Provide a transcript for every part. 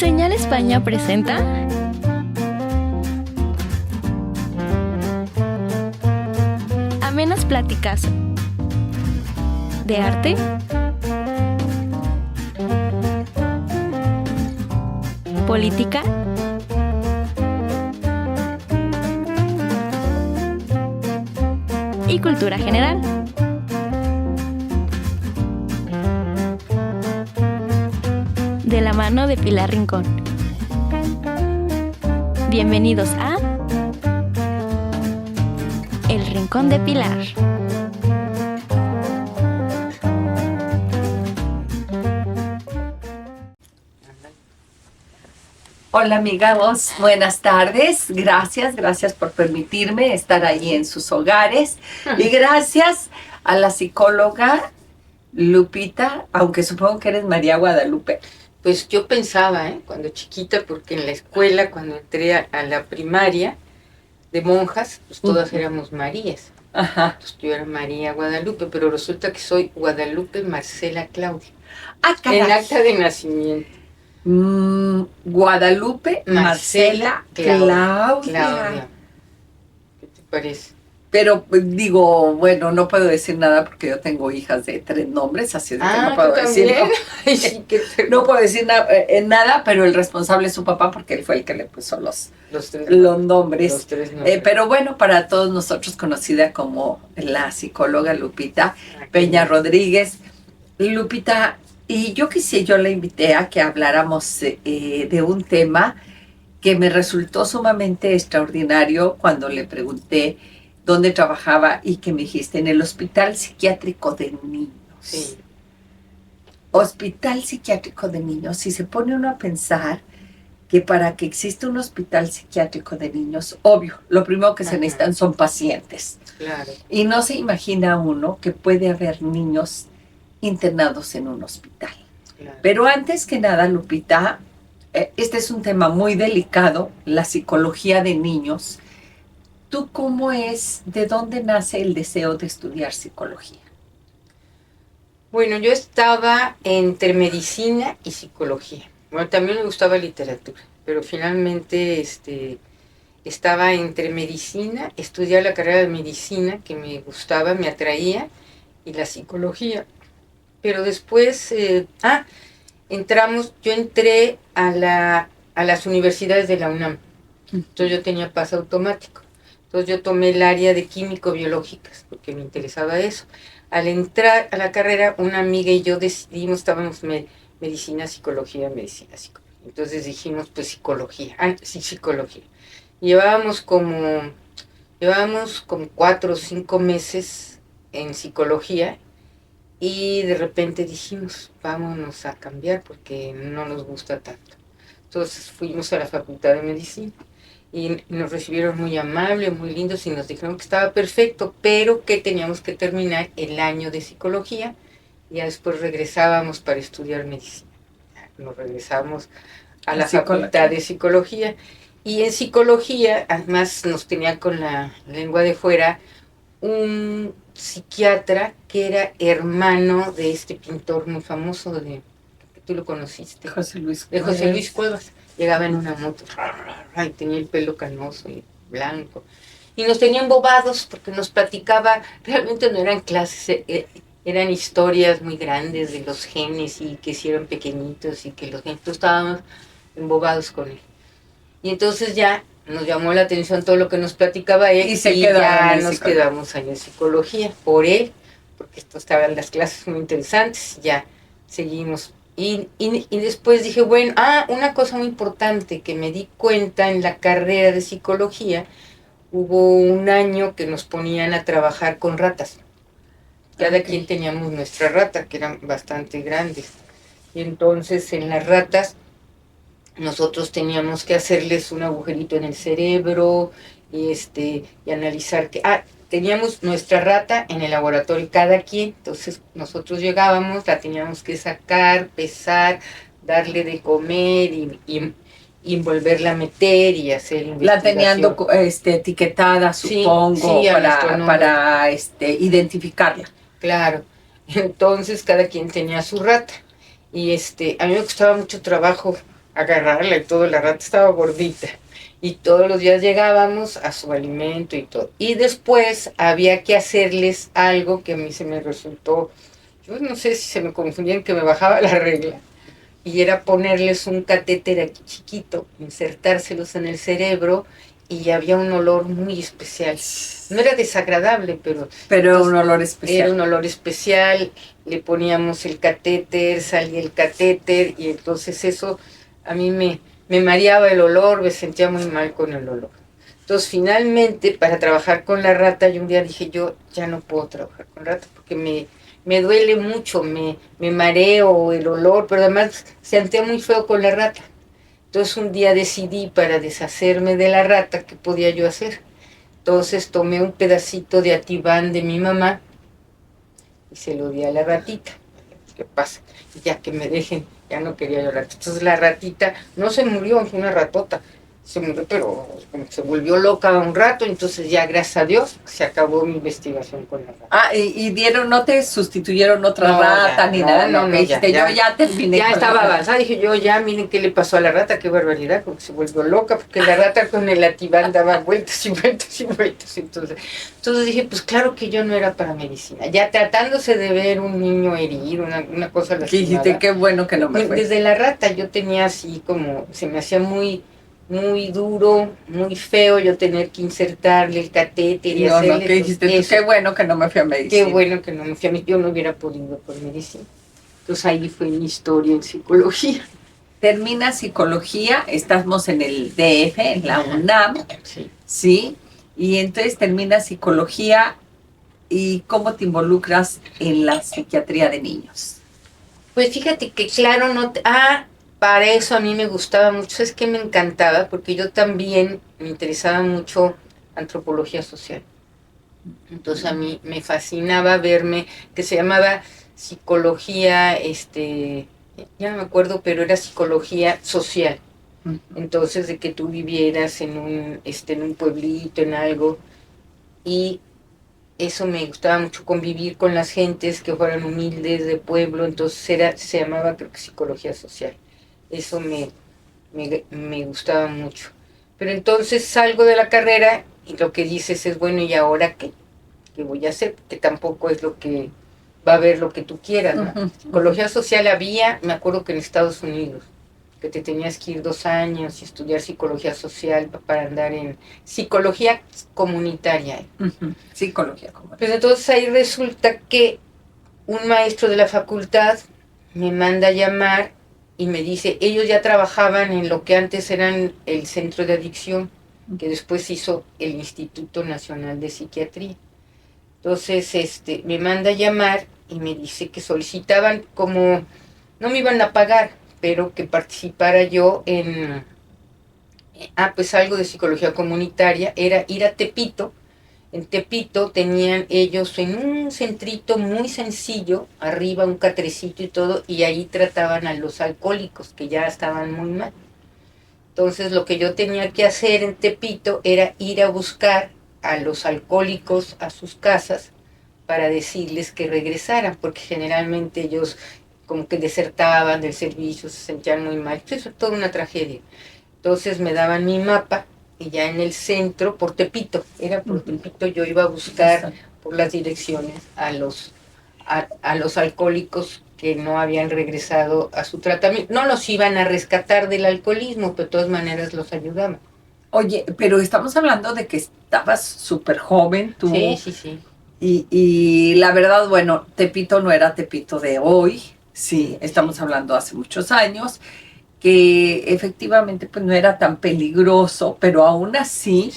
Señal España presenta amenas pláticas de arte, política y cultura general. De la mano de Pilar Rincón. Bienvenidos a El Rincón de Pilar. Hola amigos, buenas tardes. Gracias por permitirme estar ahí en sus hogares. Y gracias a la psicóloga Lupita, aunque supongo que eres María Guadalupe. Pues yo pensaba, cuando chiquita, porque en la escuela, cuando entré a la primaria de monjas, pues todas éramos Marías. Ajá. Entonces yo era María Guadalupe, pero resulta que soy Guadalupe Marcela Claudia. Ah, caray. En acta de nacimiento. Guadalupe Marcela Claudia. ¿Qué te parece? Pero digo, bueno, no puedo decir nada porque yo tengo hijas de 3 nombres, así es que no puedo decir. Ay, sí, No puedo decir nada, pero el responsable es su papá porque él fue el que le puso los nombres. Los 3 nombres. Pero bueno, para todos nosotros conocida como la psicóloga Lupita Peña Rodríguez. Lupita, y yo la invité a que habláramos de un tema que me resultó sumamente extraordinario cuando le pregunté dónde trabajaba y que me dijiste en el Hospital Psiquiátrico de Niños. Sí. Hospital Psiquiátrico de Niños. Si se pone uno a pensar que para que exista un hospital psiquiátrico de niños, obvio, lo primero que se necesitan son pacientes. Claro. Y no se imagina uno que puede haber niños internados en un hospital. Claro. Pero antes que nada, Lupita, este es un tema muy delicado, la psicología de niños. ¿Tú cómo es, de dónde nace el deseo de estudiar psicología? Bueno, yo estaba entre medicina y psicología. Bueno, también me gustaba literatura, pero finalmente estaba entre medicina, estudiar la carrera de medicina que me gustaba, me atraía, y la psicología. Pero después, yo entré a las universidades de la UNAM. Entonces yo tenía pase automático. Entonces yo tomé el área de químico-biológicas, porque me interesaba eso. Al entrar a la carrera, una amiga y yo decidimos, estábamos medicina, psicología. Entonces dijimos, pues psicología. Psicología. Llevábamos como 4 o 5 meses en psicología y de repente dijimos, vámonos a cambiar porque no nos gusta tanto. Entonces fuimos a la Facultad de Medicina. Y nos recibieron muy amables, muy lindos, y nos dijeron que estaba perfecto, pero que teníamos que terminar el año de psicología, y ya después regresábamos para estudiar medicina. Nos regresamos a la Facultad de Psicología, y en psicología, además nos tenía con la lengua de fuera un psiquiatra que era hermano de este pintor muy famoso, que tú lo conociste. José Luis Cuevas. Llegaba en una moto, y tenía el pelo canoso y blanco. Y nos tenían bobados porque nos platicaba, realmente no eran clases, eran historias muy grandes de los genes y que si eran pequeñitos y que los genes, estábamos embobados con él. Y entonces ya nos llamó la atención todo lo que nos platicaba él y ya nos quedamos ahí en psicología por él, porque estaban las clases muy interesantes, ya seguimos. Y después dije, bueno, una cosa muy importante que me di cuenta en la carrera de psicología, hubo un año que nos ponían a trabajar con ratas. Cada quien teníamos nuestra rata, que eran bastante grandes. Y entonces en las ratas nosotros teníamos que hacerles un agujerito en el cerebro y analizar que... teníamos nuestra rata en el laboratorio, cada quien, entonces nosotros llegábamos, la teníamos que sacar, pesar, darle de comer y volverla a meter y hacer investigación. La tenían etiquetada, supongo, para identificarla. Claro, entonces cada quien tenía su rata y a mí me costaba mucho trabajo agarrarla y todo, la rata estaba gordita. Y todos los días llegábamos a su alimento y todo. Y después había que hacerles algo que a mí se me resultó, yo no sé si se me confundían que me bajaba la regla. Y era ponerles un catéter aquí chiquito, insertárselos en el cerebro y había un olor muy especial. No era desagradable, pero Pero un olor especial. era un olor especial, le poníamos el catéter, salía el catéter y entonces eso a mí me mareaba el olor, me sentía muy mal con el olor. Entonces finalmente para trabajar con la rata, yo un día dije, yo ya no puedo trabajar con rata porque me duele mucho, me mareo el olor, pero además sentía muy feo con la rata. Entonces un día decidí para deshacerme de la rata, ¿qué podía yo hacer? Entonces tomé un pedacito de Ativan de mi mamá y se lo di a la ratita. ¿Qué pasa? Ya que me dejen, ya no quería yo rata. Entonces la ratita no se murió, fue una ratota. Se murió, pero como que se volvió loca un rato, entonces ya, gracias a Dios, se acabó mi investigación con la rata. Ah, y dieron, no te sustituyeron otra No, rata ya, ni no, nada, no, no, no, que dijiste, ya. yo ya terminé. Ya con estaba la rata. avanzada, dije yo, ya miren qué le pasó a la rata, qué barbaridad, como que se volvió loca, porque la rata con el Ativan daba vueltas y vueltas y vueltas. Entonces dije, pues claro que yo no era para medicina. Ya tratándose de ver un niño herido, una cosa Que lastimada. dijiste, qué bueno que no me fue. Desde la rata yo tenía así como, se me hacía muy duro, muy feo yo tener que insertarle el catéter y No, hacerle. no, que dijiste tú, eso. qué bueno que no me fui a medicina. Qué bueno que no me fui a mí, yo no hubiera podido por medicina. Entonces ahí fue mi historia en psicología. Termina psicología, estamos en el DF, en la UNAM, Sí. ¿sí? Y entonces termina psicología y cómo te involucras en la psiquiatría de niños. Pues fíjate que claro, para eso a mí me gustaba mucho, es que me encantaba, porque yo también me interesaba mucho antropología social. Entonces a mí me fascinaba verme, que se llamaba psicología, ya no me acuerdo, pero era psicología social. Entonces de que tú vivieras en un pueblito, en algo, y eso me gustaba mucho, convivir con las gentes que fueran humildes de pueblo, entonces se llamaba creo que psicología social. Eso me gustaba mucho. Pero entonces salgo de la carrera y lo que dices es, bueno, ¿y ahora qué? ¿Qué voy a hacer? Que tampoco es lo que va a haber lo que tú quieras, ¿no? Psicología social había, me acuerdo que en Estados Unidos, que te tenías que ir 2 años y estudiar psicología social para andar en psicología comunitaria. Psicología comunitaria. Pues entonces ahí resulta que un maestro de la facultad me manda a llamar y me dice, ellos ya trabajaban en lo que antes eran el centro de adicción, que después hizo el Instituto Nacional de Psiquiatría. Entonces me manda a llamar y me dice que solicitaban como, no me iban a pagar, pero que participara yo en, pues algo de psicología comunitaria, era ir a Tepito. En Tepito tenían ellos en un centrito muy sencillo, arriba un catrecito y todo, y ahí trataban a los alcohólicos que ya estaban muy mal. Entonces lo que yo tenía que hacer en Tepito era ir a buscar a los alcohólicos a sus casas para decirles que regresaran, porque generalmente ellos como que desertaban del servicio, se sentían muy mal. Eso es toda una tragedia. Entonces me daban mi mapa y ya en el centro, por Tepito, era por Tepito, yo iba a buscar por las direcciones a los alcohólicos que no habían regresado a su tratamiento. No los iban a rescatar del alcoholismo, pero de todas maneras los ayudaban. Oye, pero estamos hablando de que estabas súper joven tú. Sí. Y la verdad, bueno, Tepito no era Tepito de hoy, sí, estamos hablando hace muchos años, que efectivamente pues no era tan peligroso, pero aún así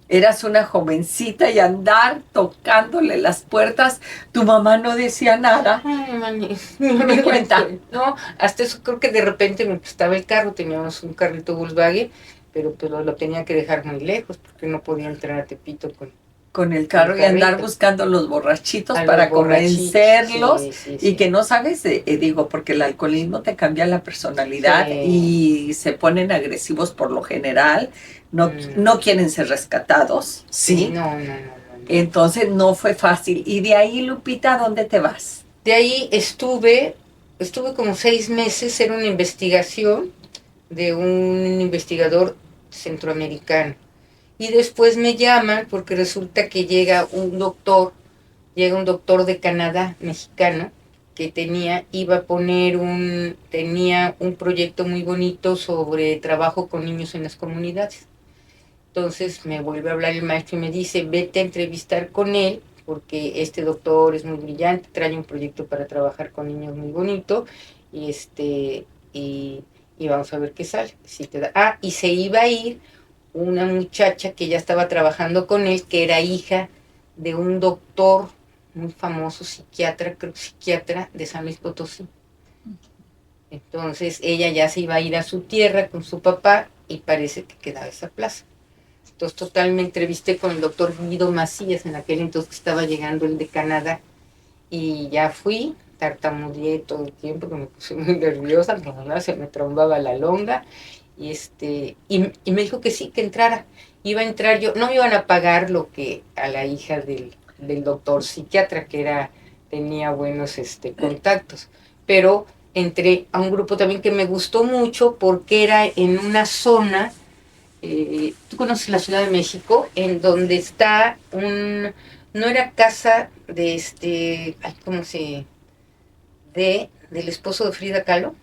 eras una jovencita y andar tocándole las puertas, tu mamá no decía nada. Ay, mami, no me cuenta. No, hasta eso creo que de repente me prestaba el carro, teníamos un carrito Volkswagen, pero pues lo tenía que dejar muy lejos porque no podía entrar a Tepito con el carro y andar buscando los borrachitos para convencerlos sí. Y que no sabes, digo, porque el alcoholismo te cambia la personalidad y se ponen agresivos por lo general, no quieren ser rescatados, ¿sí? No. Entonces no fue fácil. Y de ahí, Lupita, ¿a dónde te vas? De ahí estuve como 6 meses, era una investigación de un investigador centroamericano. Y después me llaman porque resulta que llega un doctor de Canadá, mexicano, que tenía un proyecto muy bonito sobre trabajo con niños en las comunidades. Entonces me vuelve a hablar el maestro y me dice, vete a entrevistar con él, porque este doctor es muy brillante, trae un proyecto para trabajar con niños muy bonito, y y vamos a ver qué sale. Si te da. Y se iba a ir una muchacha que ya estaba trabajando con él, que era hija de un doctor muy famoso, psiquiatra de San Luis Potosí. Entonces ella ya se iba a ir a su tierra con su papá y parece que quedaba esa plaza. Entonces total me entrevisté con el doctor Guido Macías, en aquel entonces que estaba llegando el de Canadá, y ya fui, tartamudeé todo el tiempo, que me puse muy nerviosa, se me trombaba la longa, y me dijo que sí, que entrara. Iba a entrar yo, no me iban a pagar lo que a la hija del doctor psiquiatra, que tenía buenos contactos, pero entré a un grupo también que me gustó mucho porque era en una zona, tú conoces la Ciudad de México, en donde está no era casa de ¿cómo se? Del esposo de Frida Kahlo.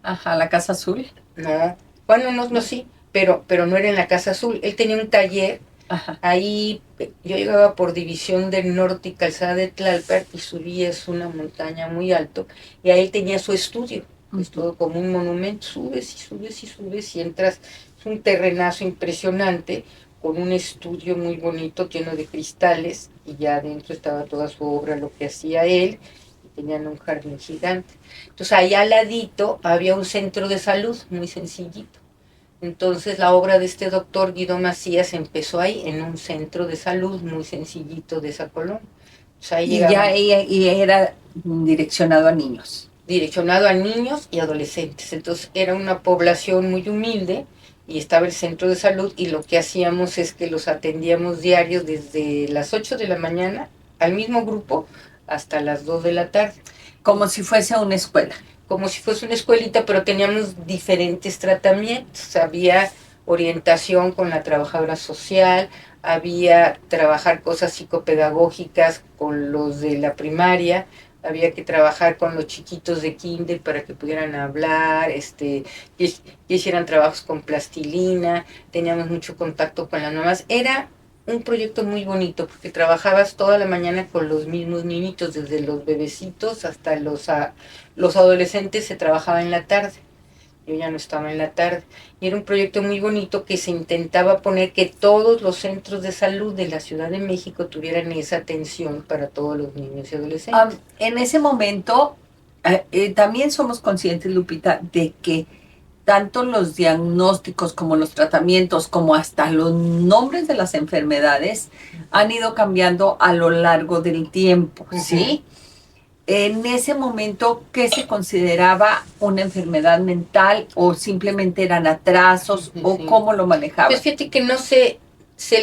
Ajá, la Casa Azul. No, bueno, no, sí, pero no era en la Casa Azul. Él tenía un taller. Ajá. Ahí yo llegaba por División del Norte y Calzada de Tlalpan y subías una montaña muy alto, y ahí tenía su estudio. Es todo como un monumento, subes y subes y subes y entras. Es un terrenazo impresionante con un estudio muy bonito lleno de cristales, y ya adentro estaba toda su obra, lo que hacía él, y tenían un jardín gigante. Entonces ahí al ladito había un centro de salud muy sencillito. Entonces la obra de este doctor Guido Macías empezó ahí, en un centro de salud muy sencillito de esa colonia. Y era direccionado a niños. Direccionado a niños y adolescentes. Entonces era una población muy humilde, y estaba el centro de salud, y lo que hacíamos es que los atendíamos diarios desde las 8 de la mañana al mismo grupo hasta las 2 de la tarde. Como si fuese una escuela. Como si fuese una escuelita, pero teníamos diferentes tratamientos. Había orientación con la trabajadora social, había trabajar cosas psicopedagógicas con los de la primaria, había que trabajar con los chiquitos de kinder para que pudieran hablar, que hicieran trabajos con plastilina, teníamos mucho contacto con las mamás. Era un proyecto muy bonito porque trabajabas toda la mañana con los mismos niñitos, desde los bebecitos hasta los adolescentes. Se trabajaba en la tarde. Yo ya no estaba en la tarde. Y era un proyecto muy bonito que se intentaba poner que todos los centros de salud de la Ciudad de México tuvieran esa atención para todos los niños y adolescentes. En ese momento, también somos conscientes, Lupita, de que tanto los diagnósticos como los tratamientos, como hasta los nombres de las enfermedades, han ido cambiando a lo largo del tiempo, ¿sí? En ese momento, ¿qué se consideraba una enfermedad mental, o simplemente eran atrasos, o cómo lo manejaban? Pues fíjate que no se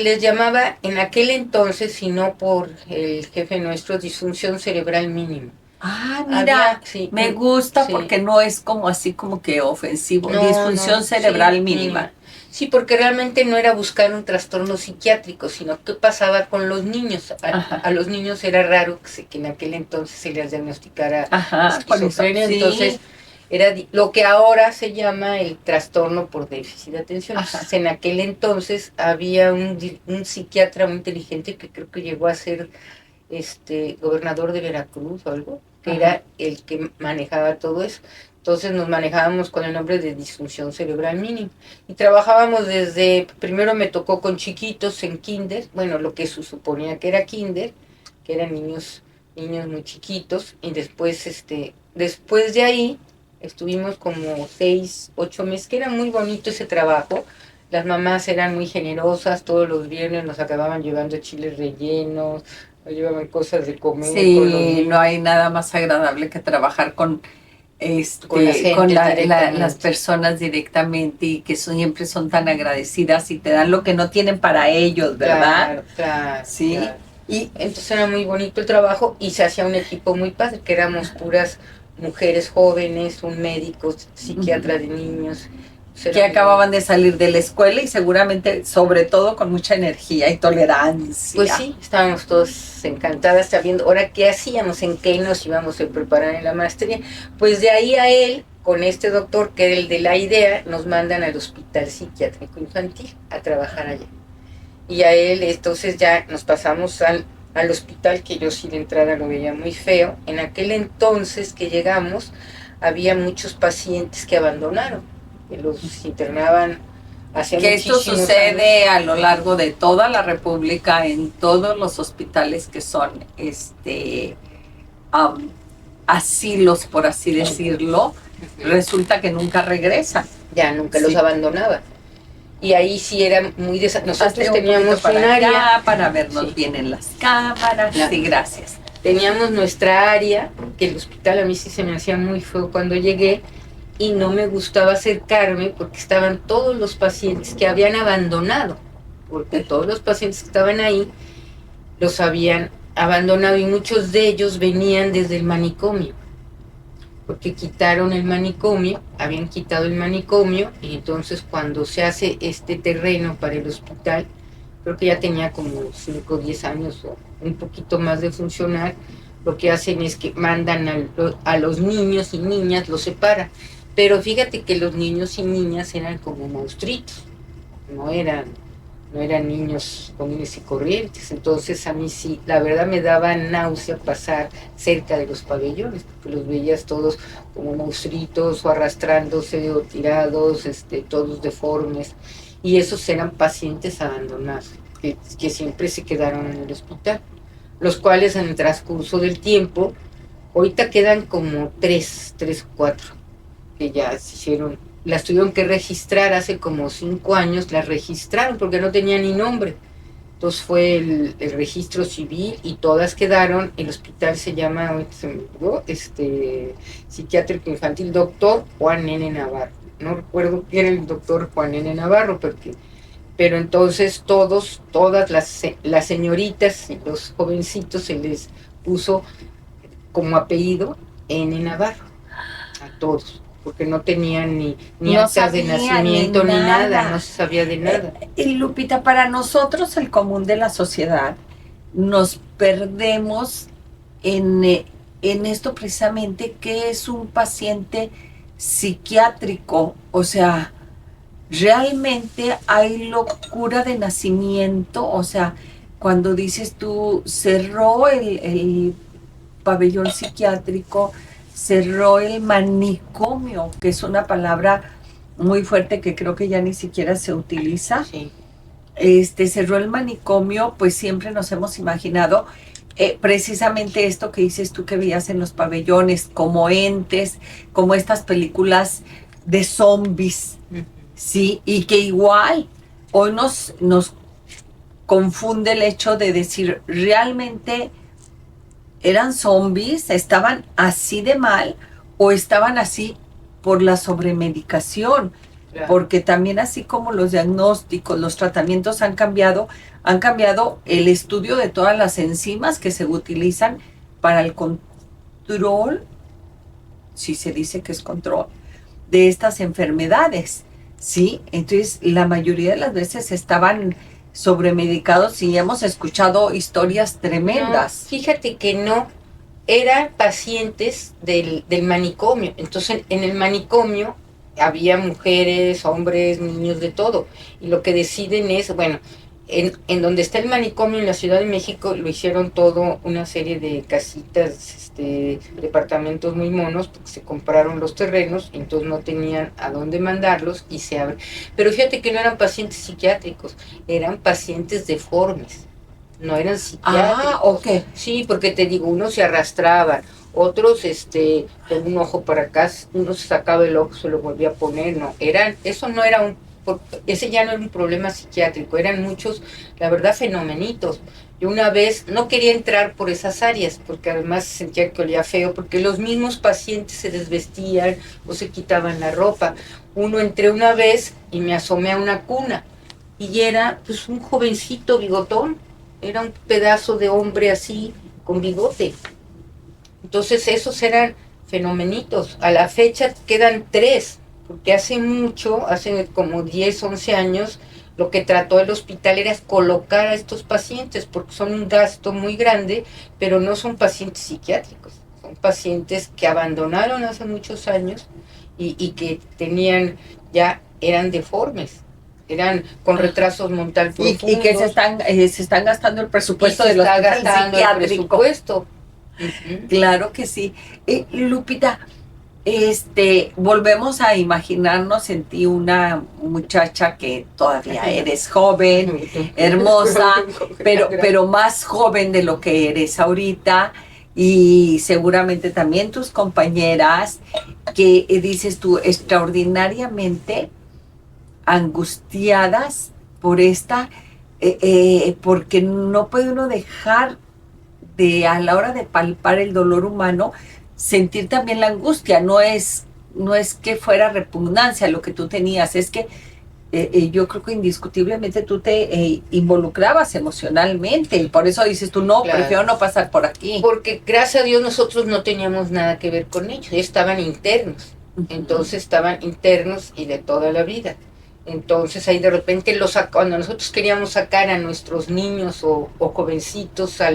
les llamaba en aquel entonces, sino por el jefe nuestro, disfunción cerebral mínima. Mira, me gusta, sí, porque no es como así como que ofensivo. No, disfunción cerebral mínima. Sí, porque realmente no era buscar un trastorno psiquiátrico, sino qué pasaba con los niños. A los niños era raro que en aquel entonces se les diagnosticara esquizofrenia. Sí. Entonces era lo que ahora se llama el trastorno por déficit de atención. Entonces, en aquel entonces había un psiquiatra muy inteligente que creo que llegó a ser gobernador de Veracruz o algo, que era el que manejaba todo eso. Entonces nos manejábamos con el nombre de disfunción cerebral mínima. Y trabajábamos primero me tocó con chiquitos en kinder, bueno, lo que se suponía que era kinder, que eran niños muy chiquitos, y después de ahí estuvimos como 6, 8 meses, que era muy bonito ese trabajo. Las mamás eran muy generosas, todos los viernes nos acababan llevando chiles rellenos, nos llevaban cosas de comer. Sí, no hay nada más agradable que trabajar con las personas directamente, y que siempre son tan agradecidas y te dan lo que no tienen para ellos, ¿verdad? Claro, sí. Claro. Y entonces era muy bonito el trabajo, y se hacía un equipo muy padre, que éramos puras mujeres jóvenes, un médico, psiquiatra de niños, que acababan de salir de la escuela y seguramente, sobre todo, con mucha energía y tolerancia. Pues sí, estábamos todos encantadas sabiendo ahora qué hacíamos, en qué nos íbamos a preparar en la maestría. Pues de ahí a él, con este doctor que era el de la idea, nos mandan al Hospital Psiquiátrico Infantil a trabajar allá. Y a él, entonces ya nos pasamos al hospital, que yo sí de entrada lo veía muy feo. En aquel entonces que llegamos, había muchos pacientes que abandonaron, que los internaban hace que esto sucede años. A lo largo de toda la República, en todos los hospitales que son asilos, por así decirlo, resulta que nunca regresan. Ya, nunca los abandonaban. Y ahí sí era muy nosotros teníamos un área para vernos bien en las cámaras. Claro. Sí, gracias. Teníamos nuestra área, que el hospital a mí sí se me hacía muy feo cuando llegué, y no me gustaba acercarme porque estaban todos los pacientes que habían abandonado, porque todos los pacientes que estaban ahí los habían abandonado y muchos de ellos venían desde el manicomio, porque quitaron el manicomio, habían quitado el manicomio, y entonces cuando se hace este terreno para el hospital, creo que ya tenía como 5 o 10 años o un poquito más de funcionar, lo que hacen es que mandan a los niños y niñas, los separan. Pero fíjate que los niños y niñas eran como monstruitos, no eran niños comunes y corrientes. Entonces a mí sí, la verdad me daba náusea pasar cerca de los pabellones, porque los veías todos como monstruitos o arrastrándose o tirados, todos deformes. Y esos eran pacientes abandonados, que siempre se quedaron en el hospital, los cuales en el transcurso del tiempo, ahorita quedan como 3 o 4, que ya se hicieron, las tuvieron que registrar hace como 5 años, las registraron porque no tenían ni nombre. Entonces fue el registro civil y todas quedaron. El hospital se llama, Psiquiátrico Infantil Doctor Juan N. Navarro. No recuerdo quién era el doctor Juan N. Navarro, pero entonces todas las señoritas y los jovencitos se les puso como apellido N. Navarro, a todos, porque no tenían ni actas de nacimiento ni nada, no se sabía de nada. Y Lupita, para nosotros el común de la sociedad, nos perdemos en esto precisamente, que es un paciente psiquiátrico. O sea, realmente hay locura de nacimiento. O sea, cuando dices tú, cerró el pabellón psiquiátrico, cerró el manicomio, que es una palabra muy fuerte que creo que ya ni siquiera se utiliza. Sí. Cerró el manicomio, pues siempre nos hemos imaginado precisamente esto que dices tú, que veías en los pabellones, como entes, como estas películas de zombies, sí, y que igual hoy nos confunde el hecho de decir, realmente eran zombies, estaban así de mal o estaban así por la sobremedicación. Claro. Porque también, así como los diagnósticos, los tratamientos han cambiado el estudio de todas las enzimas que se utilizan para el control, si se dice que es control, de estas enfermedades, ¿sí? Entonces, la mayoría de las veces estaban sobremedicados y hemos escuchado historias tremendas. No, fíjate que no, eran pacientes del manicomio. Entonces, en el manicomio había mujeres, hombres, niños, de todo. Y lo que deciden es, bueno, en donde está el manicomio en la Ciudad de México, lo hicieron todo una serie de casitas, departamentos muy monos, porque se compraron los terrenos, entonces no tenían a dónde mandarlos y se abren. Pero fíjate que no eran pacientes psiquiátricos, eran pacientes deformes, no eran psiquiátricos. Ah, ok. Sí, porque te digo, unos se arrastraban, otros con un ojo para acá, uno se sacaba el ojo, se lo volvía a poner, ese ya no era un problema psiquiátrico, eran muchos, la verdad, fenomenitos. Yo una vez no quería entrar por esas áreas, porque además sentía que olía feo, porque los mismos pacientes se desvestían o se quitaban la ropa. Entré una vez y me asomé a una cuna, y era pues un jovencito bigotón, era un pedazo de hombre así, con bigote. Entonces esos eran fenomenitos. A la fecha quedan 3, porque hace mucho, hace como 10, 11 años, lo que trató el hospital era colocar a estos pacientes, porque son un gasto muy grande, pero no son pacientes psiquiátricos, son pacientes que abandonaron hace muchos años y que eran deformes, eran con retrasos mental profundos. Y que se están gastando el presupuesto de los psiquiátricos. Presupuesto. Claro que sí. Lupita, volvemos a imaginarnos en ti una muchacha que todavía eres joven, hermosa, pero más joven de lo que eres ahorita, y seguramente también tus compañeras, que dices tú, extraordinariamente angustiadas por porque no puede uno dejar de, a la hora de palpar el dolor humano, sentir también la angustia. No es que fuera repugnancia lo que tú tenías, es que yo creo que indiscutiblemente tú te involucrabas emocionalmente, y por eso dices tú, no, claro, prefiero no pasar por aquí. Porque gracias a Dios nosotros no teníamos nada que ver con ellos, estaban internos, entonces estaban internos y de toda la vida. Entonces ahí de repente cuando nosotros queríamos sacar a nuestros niños o jovencitos a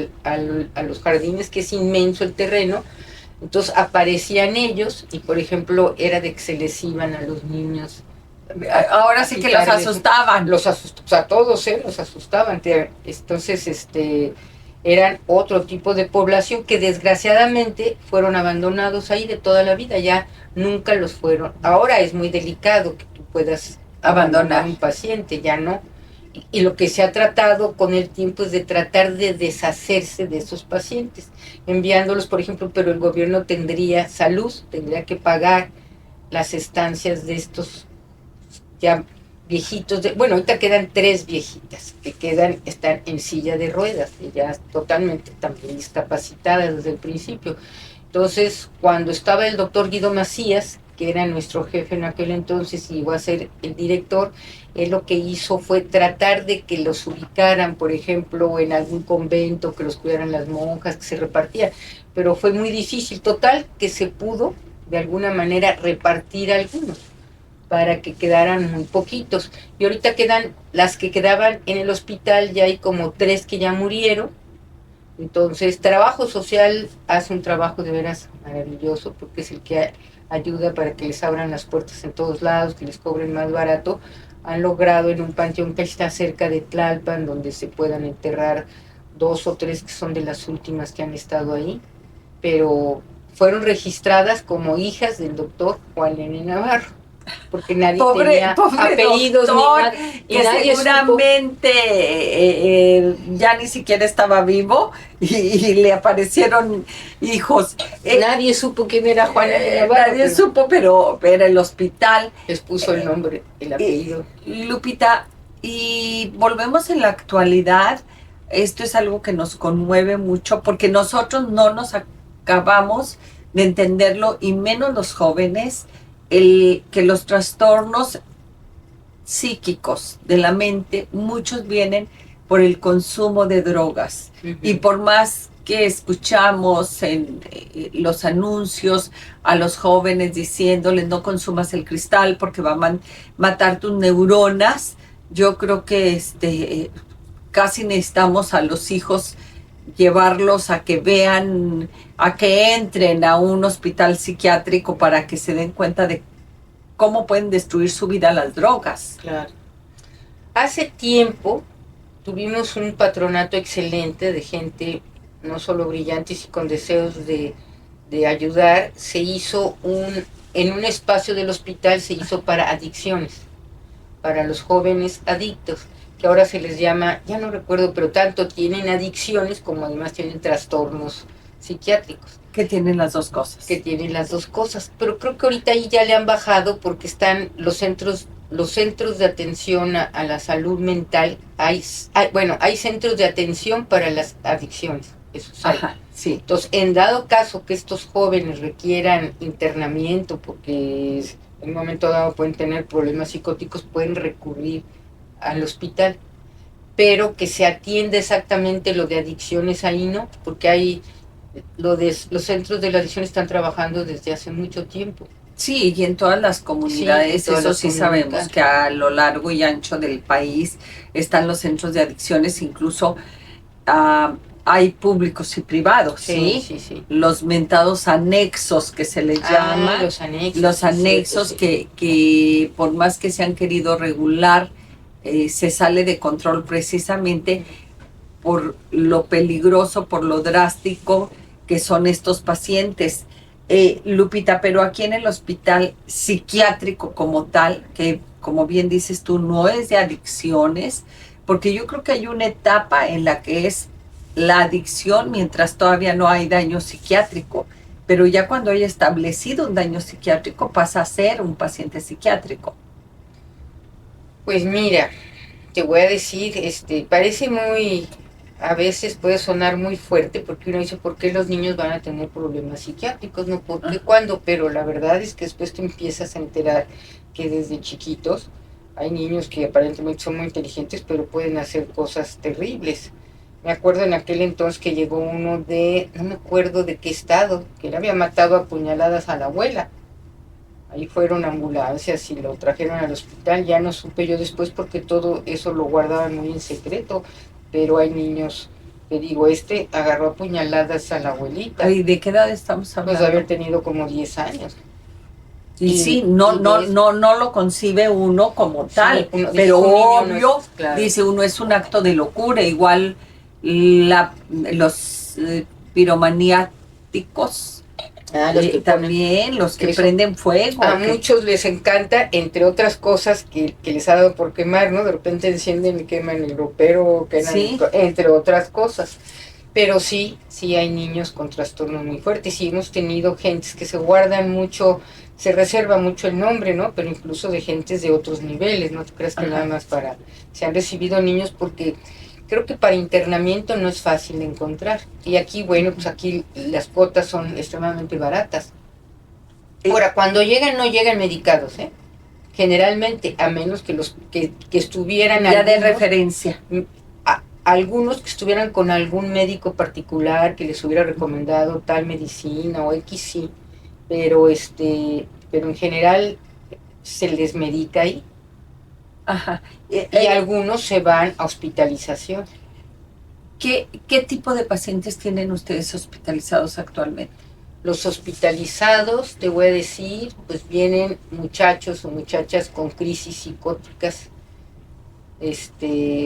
los jardines, que es inmenso el terreno, entonces aparecían ellos y por ejemplo era de que se les iban a los niños. Ahora sí que los asustaban. O sea, todos los asustaban. Entonces eran otro tipo de población que desgraciadamente fueron abandonados ahí de toda la vida, ya nunca los fueron. Ahora es muy delicado que tú puedas abandonar a un paciente, ya no. Y lo que se ha tratado con el tiempo es de tratar de deshacerse de esos pacientes, enviándolos, por ejemplo, pero el gobierno tendría que pagar las estancias de estos ya viejitos. Ahorita quedan 3 viejitas que están en silla de ruedas, y ya totalmente también discapacitadas desde el principio. Entonces, cuando estaba el doctor Guido Macías, que era nuestro jefe en aquel entonces y iba a ser el director, él lo que hizo fue tratar de que los ubicaran, por ejemplo, en algún convento, que los cuidaran las monjas, que se repartían, pero fue muy difícil. Total, que se pudo de alguna manera repartir algunos para que quedaran muy poquitos. Y ahorita las que quedaban en el hospital, ya hay como 3 que ya murieron. Entonces, Trabajo Social hace un trabajo de veras maravilloso, porque es el que ayuda para que les abran las puertas en todos lados, que les cobren más barato. Han logrado en un panteón que está cerca de Tlalpan, donde se puedan enterrar 2 o 3 que son de las últimas que han estado ahí, pero fueron registradas como hijas del doctor Juan N. Navarro, porque nadie tenía apellidos, doctor, y nadie seguramente ya ni siquiera estaba vivo y le aparecieron hijos. Nadie supo quién era Juan N. Navarro. Nadie supo, pero era el hospital. Les puso el nombre, el apellido. Lupita, y volvemos en la actualidad. Esto es algo que nos conmueve mucho, porque nosotros no nos acabamos de entenderlo, y menos los jóvenes, que los trastornos psíquicos de la mente, muchos vienen por el consumo de drogas. Y por más que escuchamos en los anuncios a los jóvenes diciéndoles no consumas el cristal porque va a matar tus neuronas, yo creo que casi necesitamos a los hijos llevarlos a que vean, a que entren a un hospital psiquiátrico para que se den cuenta de cómo pueden destruir su vida las drogas. Claro. Hace tiempo tuvimos un patronato excelente de gente no solo brillantes y con deseos de ayudar. Se hizo en un espacio del hospital, se hizo para adicciones, para los jóvenes adictos, que ahora se les llama, ya no recuerdo, pero tanto tienen adicciones como además tienen trastornos psiquiátricos. Que tienen las dos cosas. Pero creo que ahorita ahí ya le han bajado, porque están los centros de atención a la salud mental. Hay centros de atención para las adicciones. Eso hay. Ajá, sí. Entonces, en dado caso que estos jóvenes requieran internamiento, porque en un momento dado pueden tener problemas psicóticos, pueden recurrir al hospital, pero que se atienda exactamente lo de adicciones ahí, ¿no? Porque los centros de la adicción están trabajando desde hace mucho tiempo. Sí, y en todas las comunidades, Sí, en todas eso las sí sabemos comunidades. que a lo largo y ancho del país están los centros de adicciones, incluso hay públicos y privados, Sí, ¿sí? sí, sí. Los mentados anexos que se les llama, Los anexos. los Sí, cierto, anexos sí. que por más que se han querido regular, se sale de control precisamente por lo peligroso, por lo drástico que son estos pacientes. Lupita, pero aquí en el hospital psiquiátrico como tal, que como bien dices tú, no es de adicciones, porque yo creo que hay una etapa en la que es la adicción mientras todavía no hay daño psiquiátrico, pero ya cuando hay establecido un daño psiquiátrico pasa a ser un paciente psiquiátrico. Pues mira, te voy a decir, parece muy, a veces puede sonar muy fuerte porque uno dice, ¿por qué los niños van a tener problemas psiquiátricos? No, ¿por qué? ¿Cuándo? Pero la verdad es que después te empiezas a enterar que desde chiquitos hay niños que aparentemente son muy inteligentes, pero pueden hacer cosas terribles. Me acuerdo en aquel entonces que llegó uno no me acuerdo de qué estado, que le había matado a puñaladas a la abuela. Ahí fueron ambulancias y lo trajeron al hospital. Ya no supe yo después porque todo eso lo guardaban muy en secreto. Pero hay niños que digo, agarró a puñaladas a la abuelita. ¿Y de qué edad estamos Pues hablando? haber tenido como 10 años. Y sí, no, y no, no, no lo concibe uno como tal, uno dice, pero un niño no obvio, es, claro. dice uno, es un acto de locura, igual los piromaniáticos, Los que también, los que eso, prenden fuego. a muchos les encanta, entre otras cosas que les ha dado por quemar, ¿no? De repente encienden y queman el ropero, Sí. entre otras cosas. Pero sí hay niños con trastornos muy fuertes y hemos tenido gentes que se guardan mucho, se reserva mucho el nombre, ¿no? Pero incluso de gentes de otros niveles, no te creas que nada más se han recibido niños porque creo que para internamiento no es fácil de encontrar. Y aquí, bueno, pues aquí las cuotas son extremadamente baratas. Ahora, cuando llegan, no llegan medicados, ¿eh? Generalmente, a menos que los que estuvieran ya algunos, de referencia. Algunos que estuvieran con algún médico particular que les hubiera recomendado tal medicina o X sí, pero pero en general se les medica ahí. Ajá. Y algunos se van a hospitalización. ¿Qué tipo de pacientes tienen ustedes hospitalizados actualmente? Los hospitalizados, te voy a decir, pues vienen muchachos o muchachas con crisis psicóticas,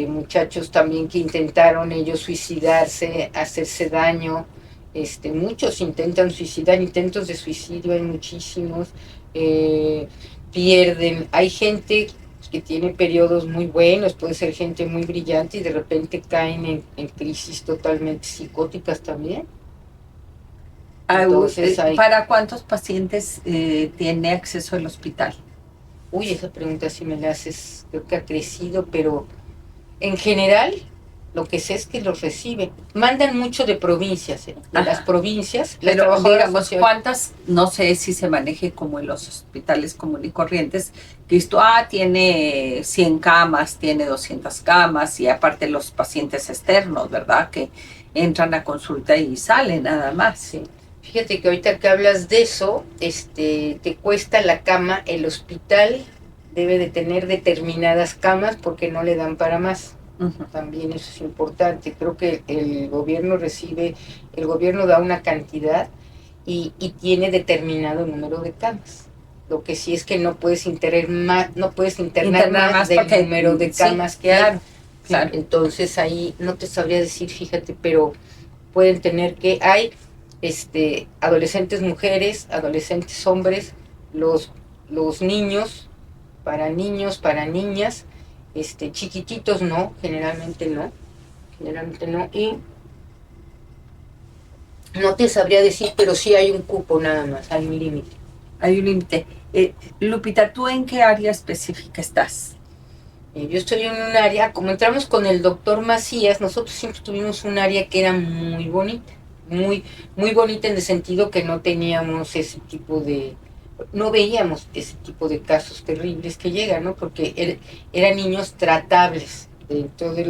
muchachos también que intentaron ellos suicidarse, hacerse daño, muchos intentan suicidar, intentos de suicidio hay muchísimos, pierden, hay gente que tiene periodos muy buenos, puede ser gente muy brillante y de repente caen en crisis totalmente psicóticas también. Entonces, ¿para cuántos pacientes tiene acceso el hospital? Uy, esa pregunta sí me la haces, creo que ha crecido, pero en general lo que sé es que los reciben. Mandan mucho de provincias, de las provincias. Pero digamos, ¿cuántas? No sé si se maneje como en los hospitales comunes y corrientes, que esto tiene 100 camas, tiene 200 camas y aparte los pacientes externos, ¿verdad? Que entran a consulta y salen nada más. Sí. Fíjate que ahorita que hablas de eso, te cuesta la cama, el hospital debe de tener determinadas camas porque no le dan para más. También eso es importante. Creo que el gobierno da una cantidad y tiene determinado número de camas. Lo que sí es que no puedes internar más del número de camas que hay. Claro. Entonces ahí no te sabría decir, fíjate, pero pueden tener hay adolescentes mujeres, adolescentes hombres, los niños, para niñas, chiquititos generalmente no, y no te sabría decir, pero sí hay un cupo nada más, hay un límite. Hay un límite. Lupita, ¿tú en qué área específica estás? Yo estoy en un área, como entramos con el doctor Macías, nosotros siempre tuvimos un área que era muy bonita, muy, muy bonita en el sentido que no teníamos no veíamos ese tipo de casos terribles que llegan, ¿no? Porque eran niños tratables dentro de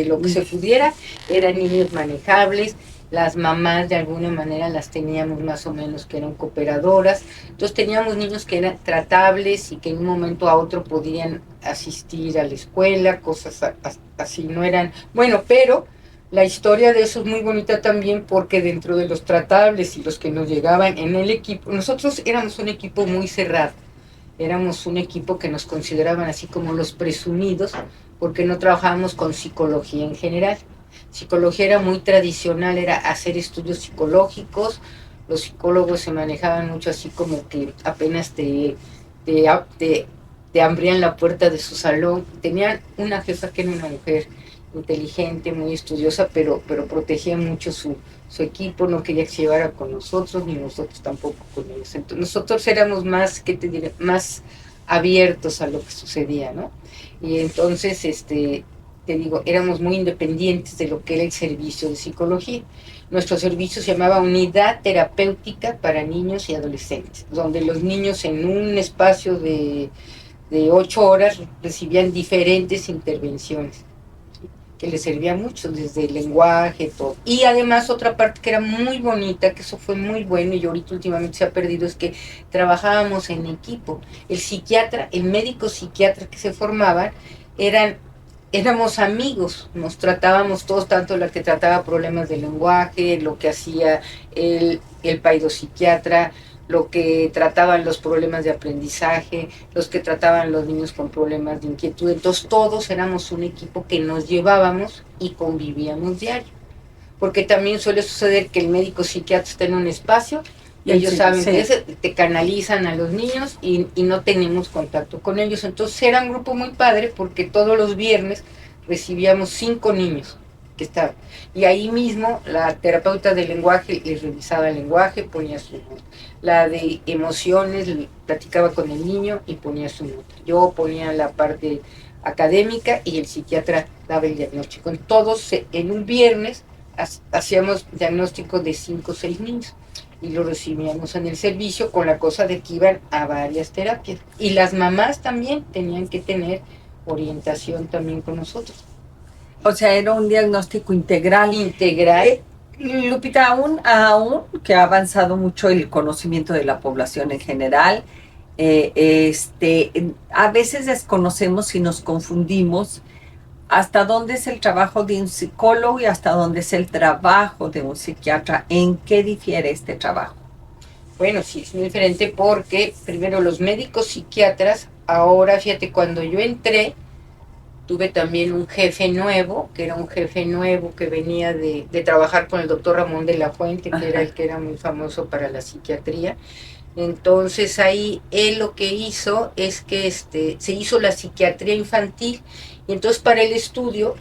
lo que se pudiera, eran niños manejables, las mamás de alguna manera las teníamos más o menos que eran cooperadoras, entonces teníamos niños que eran tratables y que en un momento a otro podían asistir a la escuela, cosas así, no eran, bueno, pero la historia de eso es muy bonita también porque dentro de los tratables y los que nos llegaban en el equipo, nosotros éramos un equipo muy cerrado, éramos un equipo que nos consideraban así como los presumidos porque no trabajábamos con psicología en general. Psicología era muy tradicional, era hacer estudios psicológicos, los psicólogos se manejaban mucho así como que apenas te abrían la puerta de su salón. Tenían una jefa que era una mujer inteligente, muy estudiosa, pero protegía mucho su equipo, no quería que se llevara con nosotros, ni nosotros tampoco con ellos. Entonces, nosotros éramos más, ¿qué te diré?, más abiertos a lo que sucedía, ¿no? Y entonces, te digo, éramos muy independientes de lo que era el servicio de psicología. Nuestro servicio se llamaba Unidad Terapéutica para Niños y Adolescentes, donde los niños en un espacio de 8 horas recibían diferentes intervenciones que les servía mucho, desde el lenguaje, todo. Y además otra parte que era muy bonita, que eso fue muy bueno y ahorita últimamente se ha perdido, es que trabajábamos en equipo. El psiquiatra, el médico psiquiatra que se formaban, éramos amigos, nos tratábamos todos, tanto la que trataba problemas de lenguaje, lo que hacía el paidopsiquiatra, lo que trataban los problemas de aprendizaje, los que trataban los niños con problemas de inquietud. Entonces todos éramos un equipo que nos llevábamos y convivíamos diario. Porque también suele suceder que el médico psiquiatra está en un espacio y ellos saben que te canalizan a los niños y no tenemos contacto con ellos. Entonces era un grupo muy padre porque todos los viernes recibíamos 5 niños que estaban. Y ahí mismo la terapeuta del lenguaje les revisaba el lenguaje, ponía su nota. La de emociones, platicaba con el niño y ponía su nota. Yo ponía la parte académica y el psiquiatra daba el diagnóstico. Todos en un viernes hacíamos diagnóstico de 5 o 6 niños y lo recibíamos en el servicio con la cosa de que iban a varias terapias. Y las mamás también tenían que tener orientación también con nosotros. O sea, era un diagnóstico integral. Lupita, aún que ha avanzado mucho el conocimiento de la población en general, a veces desconocemos y nos confundimos hasta dónde es el trabajo de un psicólogo y hasta dónde es el trabajo de un psiquiatra. ¿En qué difiere este trabajo? Bueno, sí, es muy diferente porque primero los médicos psiquiatras, ahora fíjate, cuando yo entré, tuve también un jefe nuevo, que venía de trabajar con el doctor Ramón de la Fuente, que era el que era muy famoso para la psiquiatría. Entonces ahí él lo que hizo es que se hizo la psiquiatría infantil, y entonces para el estudio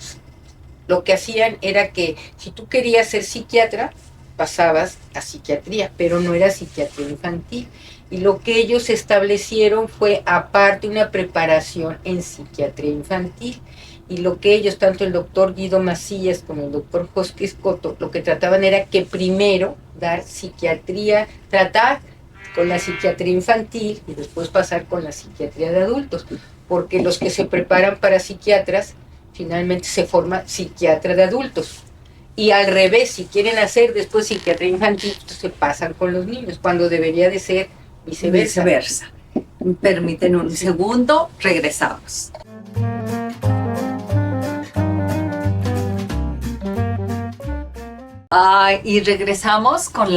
lo que hacían era que si tú querías ser psiquiatra, pasabas a psiquiatría, pero no era psiquiatría infantil. Y lo que ellos establecieron fue aparte una preparación en psiquiatría infantil. Y lo que ellos, tanto el doctor Guido Macías como el doctor José Escoto, lo que trataban era que primero dar psiquiatría, tratar con la psiquiatría infantil y después pasar con la psiquiatría de adultos. Porque los que se preparan para psiquiatras, finalmente se forma psiquiatra de adultos. Y al revés, si quieren hacer después psiquiatría infantil, pues se pasan con los niños, cuando debería de ser viceversa. Permiten un segundo, regresamos. Y regresamos con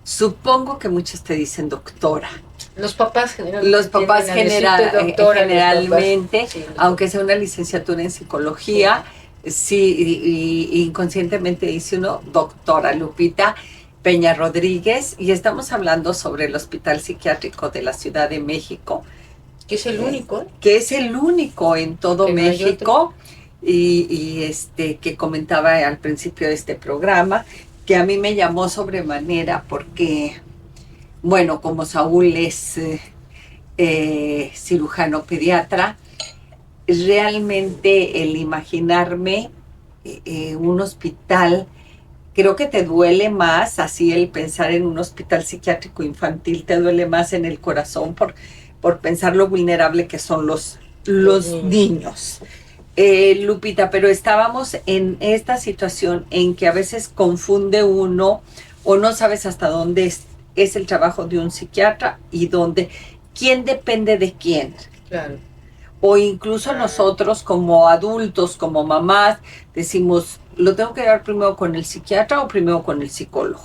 supongo que muchos te dicen doctora. Los papás generalmente, sí, aunque sea una licenciatura en psicología, sí, inconscientemente dice uno doctora Lupita Peña Rodríguez, y estamos hablando sobre el Hospital Psiquiátrico de la Ciudad de México. Que es el único. Que es el único en todo que México, y que comentaba al principio de este programa, que a mí me llamó sobremanera porque, bueno, como Saúl es cirujano pediatra, realmente el imaginarme un hospital, creo que te duele más, así el pensar en un hospital psiquiátrico infantil, te duele más en el corazón por pensar lo vulnerable que son los niños. Lupita, pero estábamos en esta situación en que a veces confunde uno o no sabes hasta dónde es el trabajo de un psiquiatra y dónde, quién depende de quién. Claro. O incluso nosotros como adultos, como mamás, decimos, ¿lo tengo que llevar primero con el psiquiatra o primero con el psicólogo?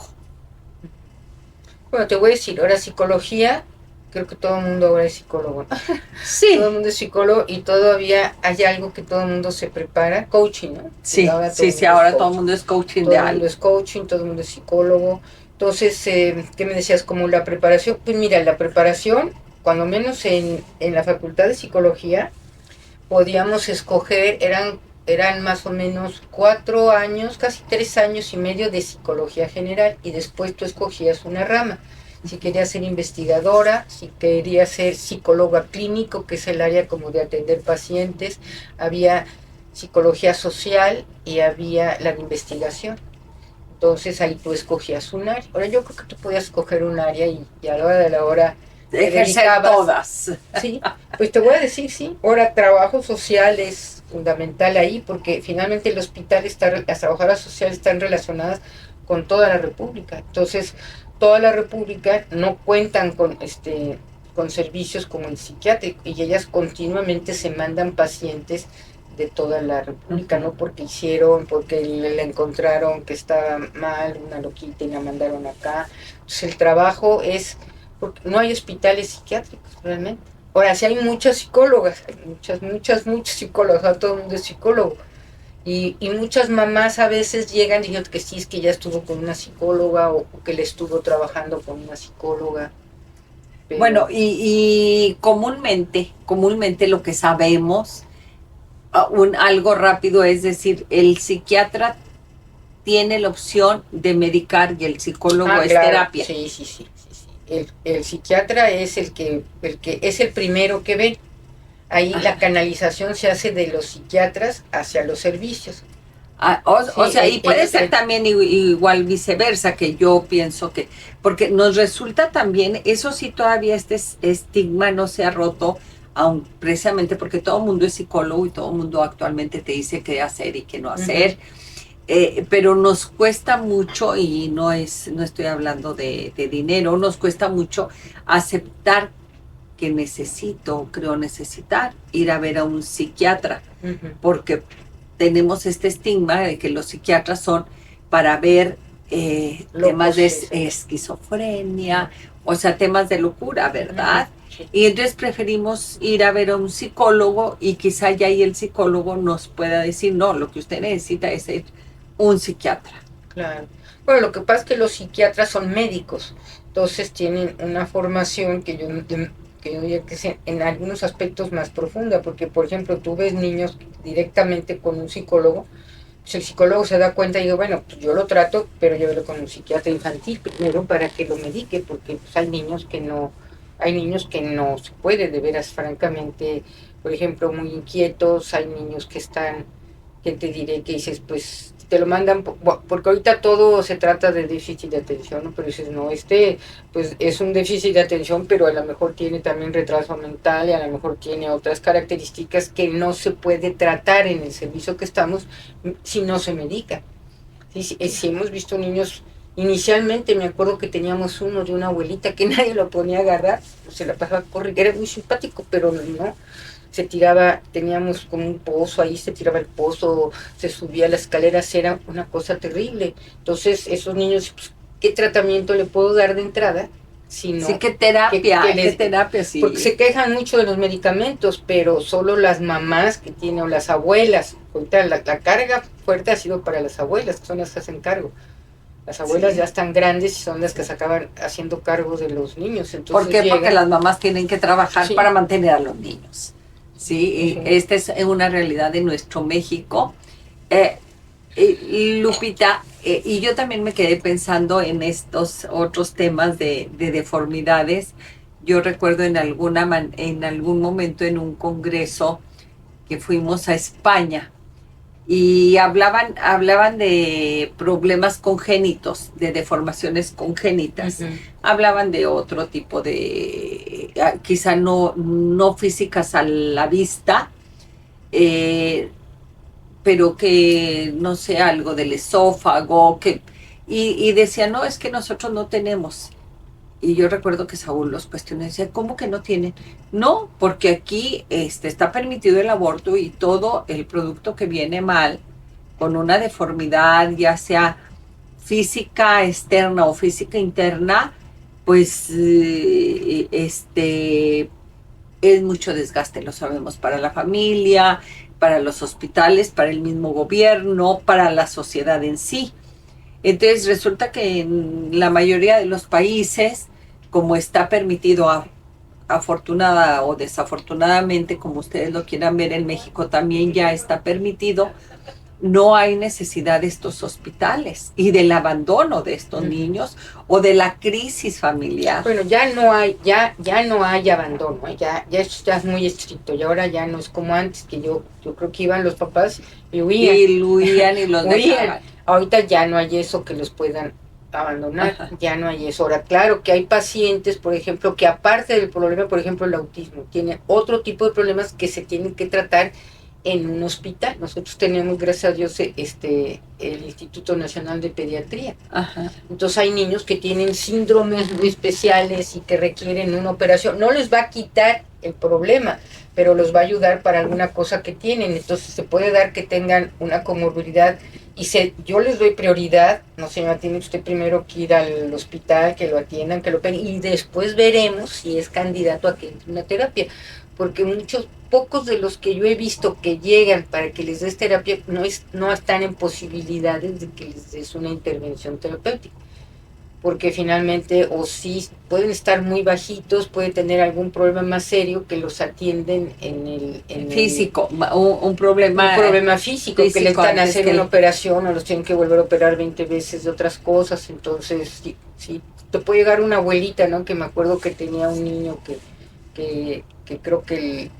Bueno, te voy a decir, ahora psicología, creo que todo el mundo ahora es psicólogo, ¿no? Sí. Todo el mundo es psicólogo y todavía hay algo que todo el mundo se prepara, coaching, ¿no? Sí, ahora todo el mundo es coaching de algo. Todo el mundo es coaching, todo el mundo es psicólogo. Entonces, ¿qué me decías? Como la preparación, pues mira, la preparación, cuando menos en la facultad de psicología, podíamos escoger, eran más o menos 4 años, casi 3 años y medio de psicología general y después tú escogías una rama. Si querías ser investigadora, si querías ser psicóloga clínico, que es el área como de atender pacientes, había psicología social y había la de investigación. Entonces ahí tú escogías un área. Ahora yo creo que tú podías escoger un área y a la hora de la hora ejercer todas. Sí, pues te voy a decir, sí. Ahora, trabajo social es fundamental ahí porque finalmente el hospital las trabajadoras sociales están relacionadas con toda la República. Entonces, toda la República no cuentan con servicios como el psiquiátrico y ellas continuamente se mandan pacientes de toda la República, no porque le encontraron que estaba mal, una loquita y la mandaron acá. Entonces, el trabajo es porque no hay hospitales psiquiátricos realmente. Ahora, sí hay muchas psicólogas, hay muchas psicólogas, todo el mundo es psicólogo. Y muchas mamás a veces llegan y dicen que sí, es que ya estuvo con una psicóloga o que le estuvo trabajando con una psicóloga. Pero... Bueno, y comúnmente lo que sabemos, algo rápido, es decir, el psiquiatra tiene la opción de medicar y el psicólogo es claro, terapia. Sí. El psiquiatra es el que es el primero que ve. Ahí la canalización se hace de los psiquiatras hacia los servicios. O sea, y puede ser también igual viceversa, que yo pienso que, porque nos resulta también, eso sí todavía este estigma no se ha roto, aun precisamente porque todo el mundo es psicólogo y todo el mundo actualmente te dice qué hacer y qué no hacer. Pero nos cuesta mucho, y no estoy hablando de dinero, nos cuesta mucho aceptar que creo necesitar ir a ver a un psiquiatra, porque tenemos este estigma de que los psiquiatras son para ver temas de esquizofrenia, o sea, temas de locura, ¿verdad? Sí. Y entonces preferimos ir a ver a un psicólogo y quizá ya ahí el psicólogo nos pueda decir, no, lo que usted necesita es ir un psiquiatra. Claro. Bueno, lo que pasa es que los psiquiatras son médicos, entonces tienen una formación que yo diría que es en algunos aspectos más profunda, porque por ejemplo tú ves niños directamente con un psicólogo, pues el psicólogo se da cuenta y dice, bueno, pues yo lo trato, pero yo lo con un psiquiatra infantil primero para que lo medique, porque pues, hay niños que no se puede, de veras, francamente, por ejemplo, muy inquietos, hay niños que te diré que dices, pues te lo mandan, porque ahorita todo se trata de déficit de atención, ¿no? Pero dices, no, pues es un déficit de atención, pero a lo mejor tiene también retraso mental y a lo mejor tiene otras características que no se puede tratar en el servicio que estamos si no se medica. Sí, hemos visto niños, inicialmente me acuerdo que teníamos uno de una abuelita que nadie lo ponía a agarrar, se la pasaba a correr, era muy simpático, pero no. Se tiraba, teníamos como un pozo, ahí se tiraba el pozo, se subía a las escaleras, era una cosa terrible. Entonces, esos niños, pues, ¿qué tratamiento le puedo dar de entrada? Sí, ¿qué terapia? ¿Qué terapia? Sí. Porque se quejan mucho de los medicamentos, pero solo las mamás que tienen, o las abuelas, ahorita la carga fuerte ha sido para las abuelas, que son las que hacen cargo. Las abuelas ya están grandes y son las que se acaban haciendo cargo de los niños. Entonces, ¿por qué? Porque las mamás tienen que trabajar para mantener a los niños. Sí, esta es una realidad de nuestro México. Lupita, y yo también me quedé pensando en estos otros temas de deformidades. Yo recuerdo en algún momento en un congreso que fuimos a España y hablaban de problemas congénitos, de deformaciones congénitas. Hablaban de otro tipo quizá no físicas a la vista, pero que no sé, algo del esófago, y decía, no, es que nosotros no tenemos. Y yo recuerdo que Saúl los cuestionó y decía, ¿cómo que no tienen? No, porque aquí está permitido el aborto y todo el producto que viene mal, con una deformidad, ya sea física externa o física interna, pues es mucho desgaste, lo sabemos, para la familia, para los hospitales, para el mismo gobierno, para la sociedad en sí. Entonces resulta que en la mayoría de los países, como está permitido afortunada o desafortunadamente, como ustedes lo quieran ver, en México también ya está permitido, no hay necesidad de estos hospitales y del abandono de estos niños o de la crisis familiar. Bueno, ya no hay abandono, ya esto ya es muy estricto, y ahora ya no es como antes, que yo creo que iban los papás y huían. Y huían y los dejaban. Ahorita ya no hay eso que los puedan abandonar, Ajá. ya no hay eso. Ahora, claro que hay pacientes, por ejemplo, que aparte del problema, por ejemplo, el autismo, tienen otro tipo de problemas que se tienen que tratar en un hospital. Nosotros tenemos, gracias a Dios, el Instituto Nacional de Pediatría. Ajá. Entonces hay niños que tienen síndromes muy especiales y que requieren una operación. No les va a quitar el problema, pero los va a ayudar para alguna cosa que tienen. Entonces se puede dar que tengan una comorbilidad y yo les doy prioridad. No, señora, tiene usted primero que ir al hospital, que lo atiendan, que lo operen, y después veremos si es candidato a que entre una terapia, porque pocos de los que yo he visto que llegan para que les des terapia no están en posibilidades de que les des una intervención terapéutica, porque finalmente o sí pueden estar muy bajitos, puede tener algún problema más serio que los atienden en el físico, un problema físico, que les dan a hacer una operación o los tienen que volver a operar 20 veces de otras cosas. Entonces sí te puede llegar una abuelita, ¿no? Que me acuerdo que tenía un niño que creo que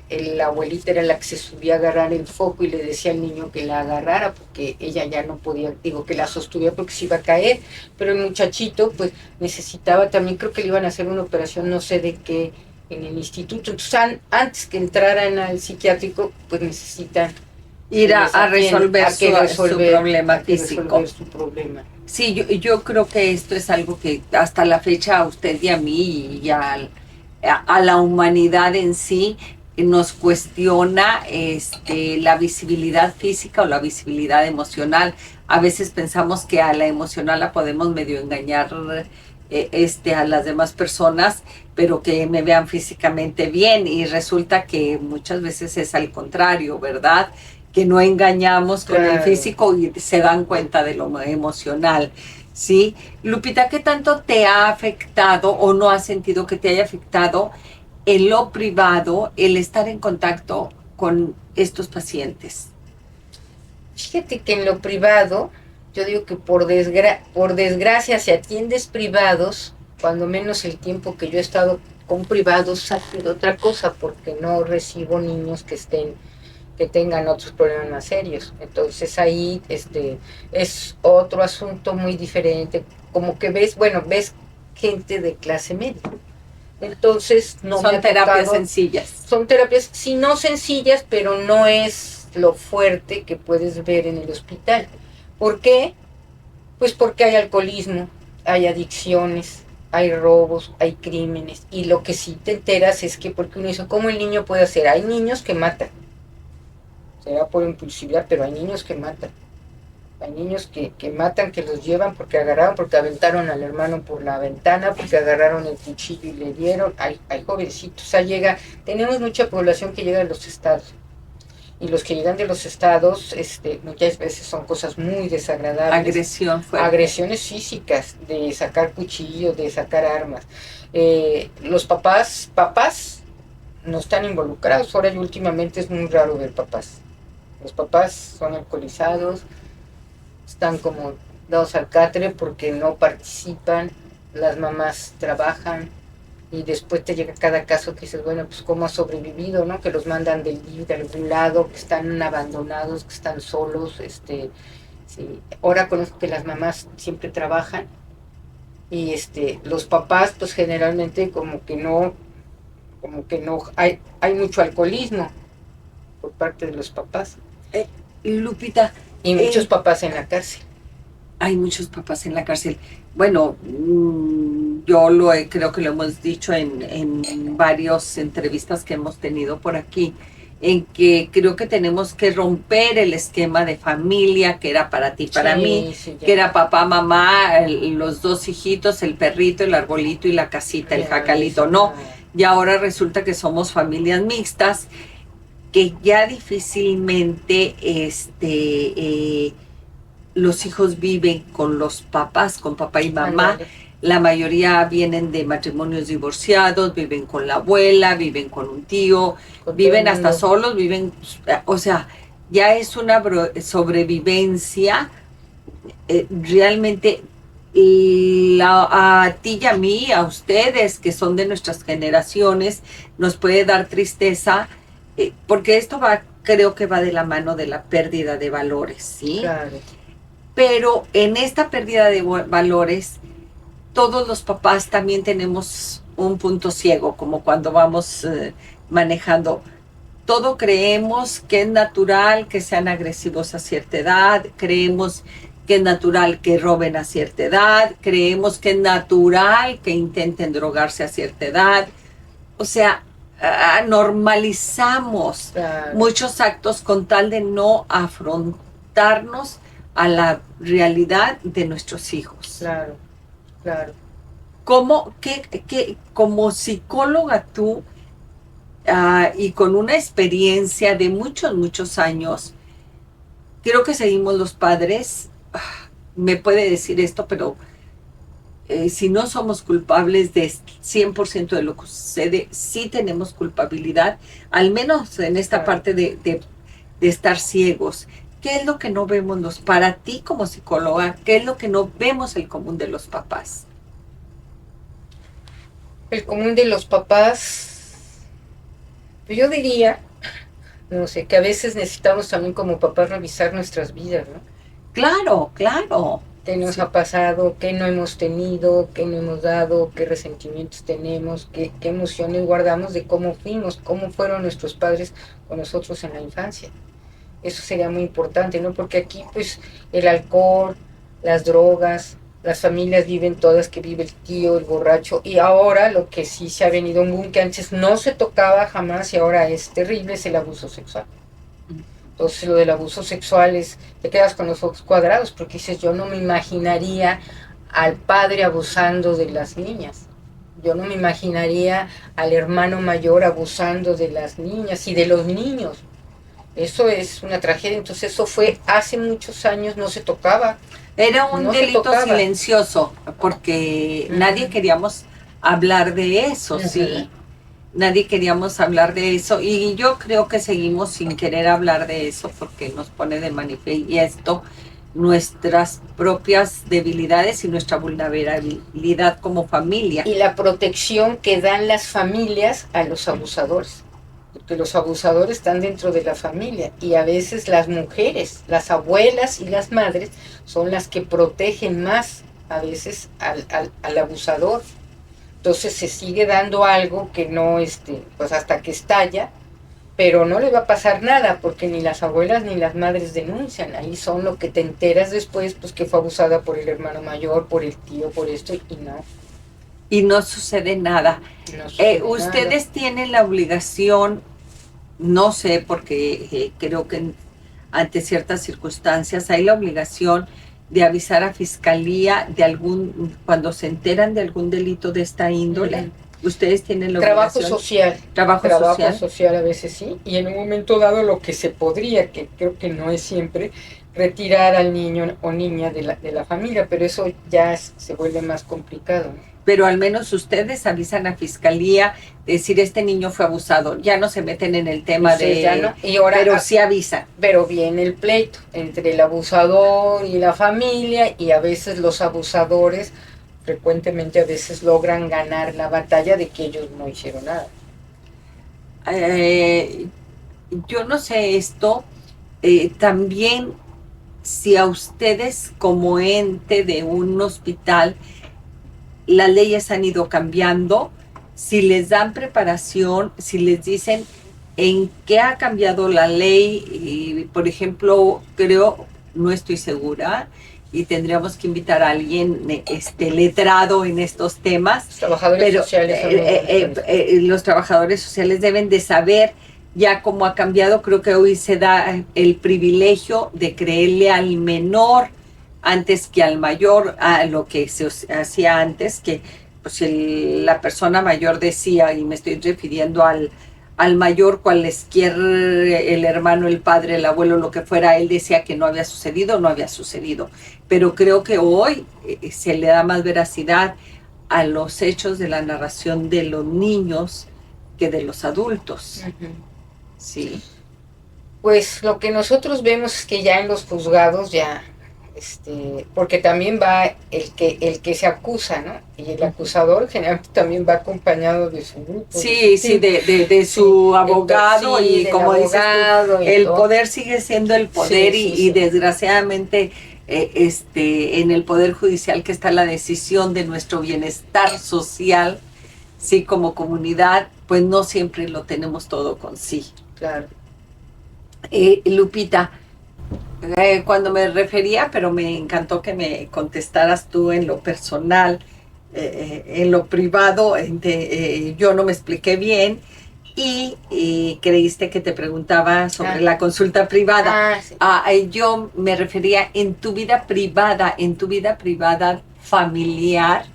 la abuelita era la que se subía a agarrar el foco y le decía al niño que la agarrara porque ella ya no podía, que la sostuviera porque se iba a caer, pero el muchachito pues necesitaba también, creo que le iban a hacer una operación, no sé de qué, en el instituto. Entonces antes que entraran al psiquiátrico pues necesitan ir a resolver su problema físico. Su problema. Sí, yo creo que esto es algo que hasta la fecha a usted y a mí y a la humanidad en sí nos cuestiona la visibilidad física o la visibilidad emocional. A veces pensamos que a la emocional la podemos medio engañar a las demás personas, pero que me vean físicamente bien, y resulta que muchas veces es al contrario, ¿verdad? Que no engañamos con el físico y se dan cuenta de lo emocional. ¿Sí? Lupita, ¿qué tanto te ha afectado o no has sentido que te haya afectado en lo privado el estar en contacto con estos pacientes? Fíjate que en lo privado, yo digo que por desgracia, si atiendes privados, cuando menos el tiempo que yo he estado con privados ha sido otra cosa, porque no recibo niños que tengan otros problemas más serios. Entonces ahí es otro asunto muy diferente, como que ves gente de clase media. Entonces no son terapias sencillas. Son terapias, sí, no sencillas, pero no es lo fuerte que puedes ver en el hospital. ¿Por qué? Pues porque hay alcoholismo, hay adicciones, hay robos, hay crímenes, y lo que sí te enteras es que, porque uno dice, ¿cómo el niño puede hacer? Hay niños que matan, será por impulsividad, pero hay niños que matan. Hay niños que matan, que los llevan porque aventaron al hermano por la ventana, porque agarraron el cuchillo y le dieron. Hay jovencitos, tenemos mucha población que llega de los estados. Y los que llegan de los estados, muchas veces son cosas muy desagradables. Agresiones físicas, de sacar cuchillos, de sacar armas. Los papás no están involucrados. Ahora últimamente es muy raro ver papás. Los papás son alcoholizados, están como dados al catre porque no participan, las mamás trabajan, y después te llega cada caso que dices, bueno, pues cómo ha sobrevivido, ¿no? Que los mandan de algún lado, que están abandonados, que están solos. Sí. Ahora conozco que las mamás siempre trabajan, y los papás pues generalmente como que no hay mucho alcoholismo por parte de los papás. Lupita, Y muchos papás en la cárcel. hay muchos papás en la cárcel. Bueno, creo que lo hemos dicho en varias entrevistas que hemos tenido por aquí, en que creo que tenemos que romper el esquema de familia que era para ti, para mí, que era papá, mamá, los dos hijitos, el perrito, el arbolito y la casita, el jacalito. No, y ahora resulta que somos familias mixtas, que ya difícilmente los hijos viven con los papás, con papá y mamá. La mayoría vienen de matrimonios divorciados, viven con la abuela, viven con un tío, viven hasta solos, o sea, ya es una sobrevivencia realmente. A ti y a mí, a ustedes que son de nuestras generaciones, nos puede dar tristeza, porque esto creo que va de la mano de la pérdida de valores, ¿sí? Claro. Pero en esta pérdida de valores, todos los papás también tenemos un punto ciego, como cuando vamos manejando. Todo creemos que es natural que sean agresivos a cierta edad, creemos que es natural que roben a cierta edad, creemos que es natural que intenten drogarse a cierta edad. O sea, normalizamos muchos actos con tal de no afrontarnos a la realidad de nuestros hijos. Claro, claro. Como psicóloga tú, y con una experiencia de muchos años, creo que seguimos los padres, me puede decir esto, pero si no somos culpables de 100% de lo que sucede, sí tenemos culpabilidad, al menos en esta parte de estar ciegos. ¿Qué es lo que no vemos para ti como psicóloga? ¿Qué es lo que no vemos el común de los papás? El común de los papás, yo diría, no sé, que a veces necesitamos también como papás revisar nuestras vidas, ¿no? Claro, claro. ¿Qué nos ha pasado? ¿Qué no hemos tenido? ¿Qué no hemos dado? ¿Qué resentimientos tenemos? ¿Qué emociones guardamos de cómo fuimos? ¿Cómo fueron nuestros padres con nosotros en la infancia? Eso sería muy importante, ¿no? Porque aquí, pues, el alcohol, las drogas, las familias viven todas, que vive el tío, el borracho, y ahora lo que sí se ha venido un boom que antes no se tocaba jamás y ahora es terrible, es el abuso sexual. Entonces lo del abuso sexual te quedas con los ojos cuadrados, porque dices, yo no me imaginaría al padre abusando de las niñas. Yo no me imaginaría al hermano mayor abusando de las niñas y de los niños. Eso es una tragedia. Entonces eso fue hace muchos años, no se tocaba. Era un delito silencioso, porque nadie queríamos hablar de eso, ¿sí? Nadie queríamos hablar de eso, y yo creo que seguimos sin querer hablar de eso, porque nos pone de manifiesto nuestras propias debilidades y nuestra vulnerabilidad como familia. Y la protección que dan las familias a los abusadores. Porque los abusadores están dentro de la familia y a veces las mujeres, las abuelas y las madres son las que protegen más a veces al abusador. Entonces se sigue dando algo que no, pues hasta que estalla, pero no le va a pasar nada porque ni las abuelas ni las madres denuncian. Ahí son lo que te enteras después, pues que fue abusada por el hermano mayor, por el tío, por esto, y no. Y no sucede nada. Ustedes tienen la obligación, no sé, porque creo que ante ciertas circunstancias hay la obligación de avisar a fiscalía cuando se enteran de algún delito de esta índole. Ustedes tienen la obligación. Trabajo social a veces sí, y en un momento dado lo que se podría, que creo que no es siempre, retirar al niño o niña de la familia, pero eso ya se vuelve más complicado, ¿no? Pero al menos ustedes avisan a fiscalía, decir este niño fue abusado, ya no se meten en el tema pero sí avisan. Pero viene el pleito entre el abusador y la familia, y a veces los abusadores frecuentemente a veces logran ganar la batalla de que ellos no hicieron nada. Yo no sé esto, también si a ustedes como ente de un hospital las leyes han ido cambiando, si les dan preparación, si les dicen ¿En qué ha cambiado la ley? Y, por ejemplo, creo, no estoy segura, y tendríamos que invitar a alguien letrado en estos temas, Los trabajadores pero sociales son muy importantes. los trabajadores sociales deben de saber ya cómo ha cambiado. Creo que hoy se da el privilegio de creerle al menor antes que al mayor, a lo que se hacía antes, que pues la persona mayor decía, y me estoy refiriendo al mayor, cualesquier el hermano, el padre, el abuelo, lo que fuera, él decía que no había sucedido, no había sucedido. Pero creo que hoy se le da más veracidad a los hechos de la narración de los niños que de los adultos. Uh-huh. Sí. Pues lo que nosotros vemos es que ya en los juzgados ya, porque también va el que se acusa, ¿no? Y el acusador generalmente también va acompañado de su grupo. Sí, sí, de su abogado, sí, y como dices tú, el poder sigue siendo el poder, sí, y desgraciadamente en el Poder Judicial, que está la decisión de nuestro bienestar social, sí, como comunidad, pues no siempre lo tenemos todo con sí. Claro. Lupita, cuando me refería, pero me encantó que me contestaras tú en lo personal, en lo privado, yo no me expliqué bien y creíste que te preguntaba sobre la consulta privada. Sí. Yo me refería en tu vida privada familiar,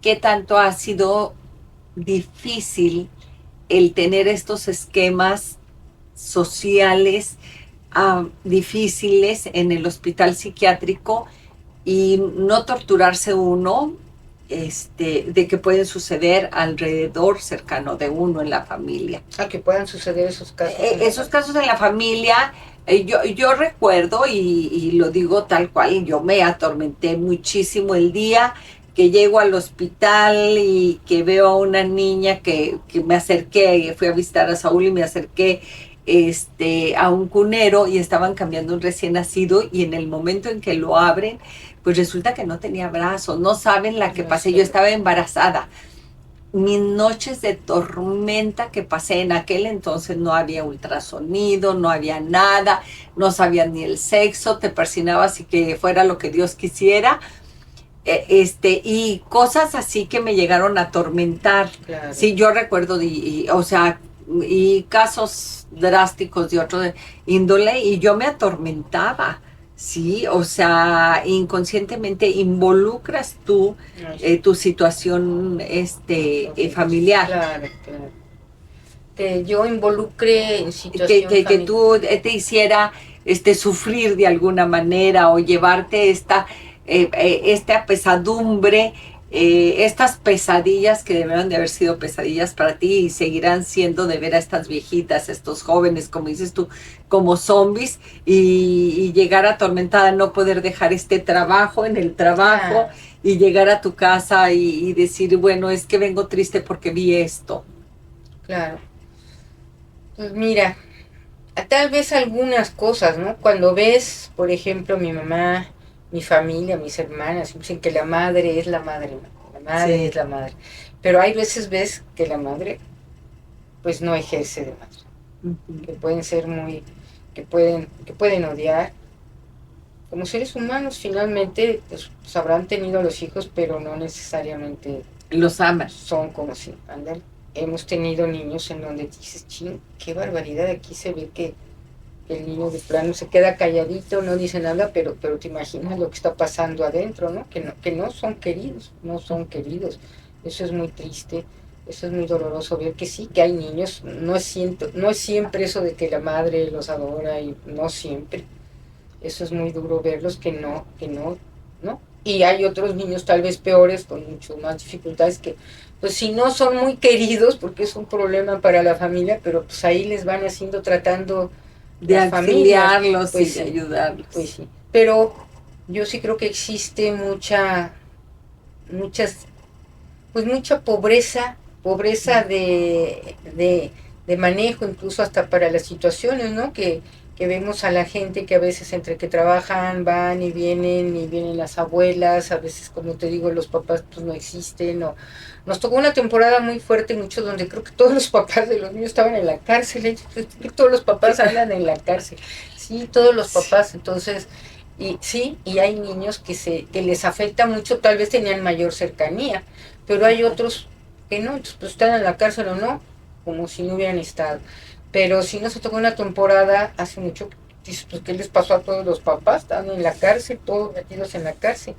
¿qué tanto ha sido difícil el tener estos esquemas sociales difíciles en el hospital psiquiátrico y no torturarse uno, de que pueden suceder alrededor cercano de uno en la familia? Que puedan suceder esos casos. Esos casos en la familia, yo recuerdo, y lo digo tal cual, yo me atormenté muchísimo el día que llego al hospital y que veo a una niña que me acerqué, fui a visitar a Saúl y me acerqué a un cunero y estaban cambiando un recién nacido, y en el momento en que lo abren, pues resulta que no tenía brazos. No saben la que pasé, yo estaba embarazada. Mis noches de tormenta que pasé, en aquel entonces no había ultrasonido, no había nada, no sabían ni el sexo, te persinabas y que fuera lo que Dios quisiera. Y cosas así que me llegaron a atormentar. Claro. Sí, yo recuerdo, o sea, y casos drásticos de otro índole, y yo me atormentaba, sí, o sea, inconscientemente involucras tú tu situación familiar. Claro, claro. Que yo involucre en situación que tú te hiciera sufrir de alguna manera, o llevarte esta pesadumbre, estas pesadillas que debieron de haber sido pesadillas para ti y seguirán siendo de ver a estas viejitas, estos jóvenes, como dices tú, como zombies, y llegar atormentada, no poder dejar este trabajo en el trabajo y llegar a tu casa y decir, bueno, es que vengo triste porque vi esto. Claro. Pues mira, tal vez algunas cosas, ¿no? Cuando ves, por ejemplo, mi mamá, mi familia, mis hermanas, dicen que la madre es la madre, ¿no? La madre es la madre. Pero hay veces ves que la madre, pues no ejerce de madre. Que pueden ser que pueden odiar. Como seres humanos, finalmente, pues habrán tenido a los hijos, pero no necesariamente los aman. Son como si, andan. Hemos tenido niños en donde dices, ching, qué barbaridad, aquí se ve que el niño de plano se queda calladito, no dice nada, pero te imaginas lo que está pasando adentro, ¿no? Que no son queridos, no son queridos. Eso es muy triste, eso es muy doloroso ver que sí, que hay niños, no es siempre eso de que la madre los adora, y no siempre. Eso es muy duro verlos, que no. Y hay otros niños tal vez peores, con mucho más dificultades, que pues si no son muy queridos, porque es un problema para la familia, pero pues ahí les van haciendo, tratando de auxiliarlos, pues, y de ayudarlos. Pues sí, pero yo sí creo que existe mucha pobreza de manejo, incluso hasta para las situaciones, ¿no? Que que vemos a la gente que a veces entre que trabajan van y vienen las abuelas, a veces como te digo los papás pues no existen, o nos tocó una temporada muy fuerte mucho donde creo que todos los papás de los niños estaban en la cárcel, todos los papás andan en la cárcel, sí, todos los papás, entonces, y sí, y hay niños que les afecta mucho, tal vez tenían mayor cercanía, pero hay otros que no, entonces, pues están en la cárcel o no, como si no hubieran estado. Pero sí nos tocó una temporada hace mucho, dices, pues, ¿qué les pasó a todos los papás? Están en la cárcel, todos metidos en la cárcel.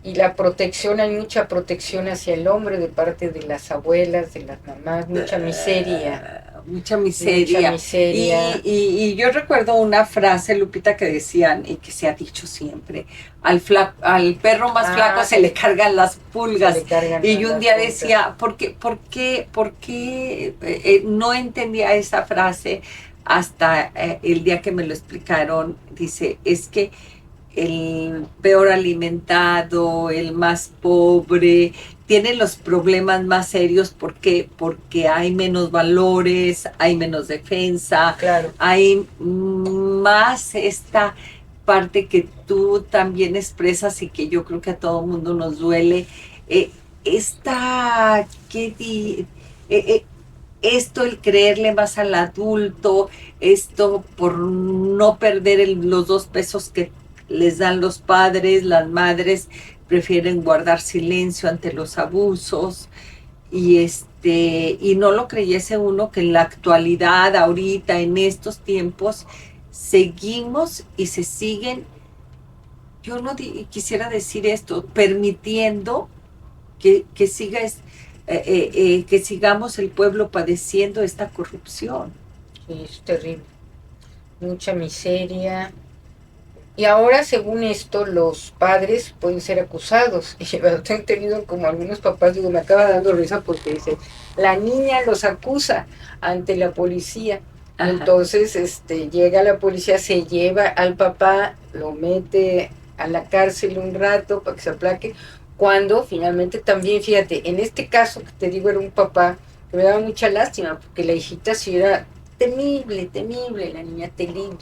Y la protección, hay mucha protección hacia el hombre de parte de las abuelas, de las mamás, mucha miseria. Mucha miseria. Mucha miseria. Y yo recuerdo una frase, Lupita, que decían, y que se ha dicho siempre, al perro más flaco se le cargan las pulgas. Y yo un día decía, ¿por qué no entendía esa frase hasta el día que me lo explicaron? Dice, es que el peor alimentado, el más pobre, tiene los problemas más serios. ¿Por qué? Porque hay menos valores, hay menos defensa, claro, hay más esta parte que tú también expresas y que yo creo que a todo mundo nos duele. Esto, el creerle más al adulto, esto por no perder los 2 pesos que les dan los padres, las madres prefieren guardar silencio ante los abusos, y no lo creyese uno que en la actualidad, ahorita, en estos tiempos, seguimos y se siguen, yo no quisiera decir esto, permitiendo que sigamos el pueblo padeciendo esta corrupción. Sí, es terrible. Mucha miseria. Y ahora, según esto, los padres pueden ser acusados. Y he tenido como algunos papás, digo, me acaba dando risa porque dice, la niña los acusa ante la policía. Ajá. Entonces, llega la policía, se lleva al papá, lo mete a la cárcel un rato para que se aplaque. Cuando finalmente también, fíjate, en este caso que te digo era un papá que me daba mucha lástima porque la hijita sí era temible, la niña terrible,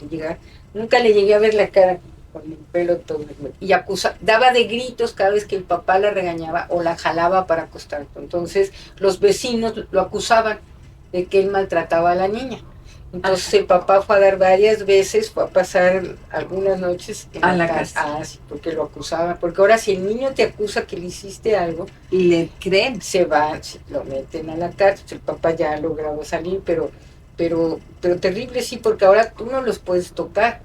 nunca le llegué a ver la cara con el pelo todo, y daba de gritos cada vez que el papá la regañaba o la jalaba para acostarla. Entonces los vecinos lo acusaban de que él maltrataba a la niña. Entonces ajá, el papá fue a dar varias veces, fue a pasar algunas noches en la casa. Sí, porque lo acusaba. Porque ahora si el niño te acusa que le hiciste algo, le creen. Se van, lo meten a la cárcel. El papá ya ha logrado salir, pero terrible sí, porque ahora tú no los puedes tocar.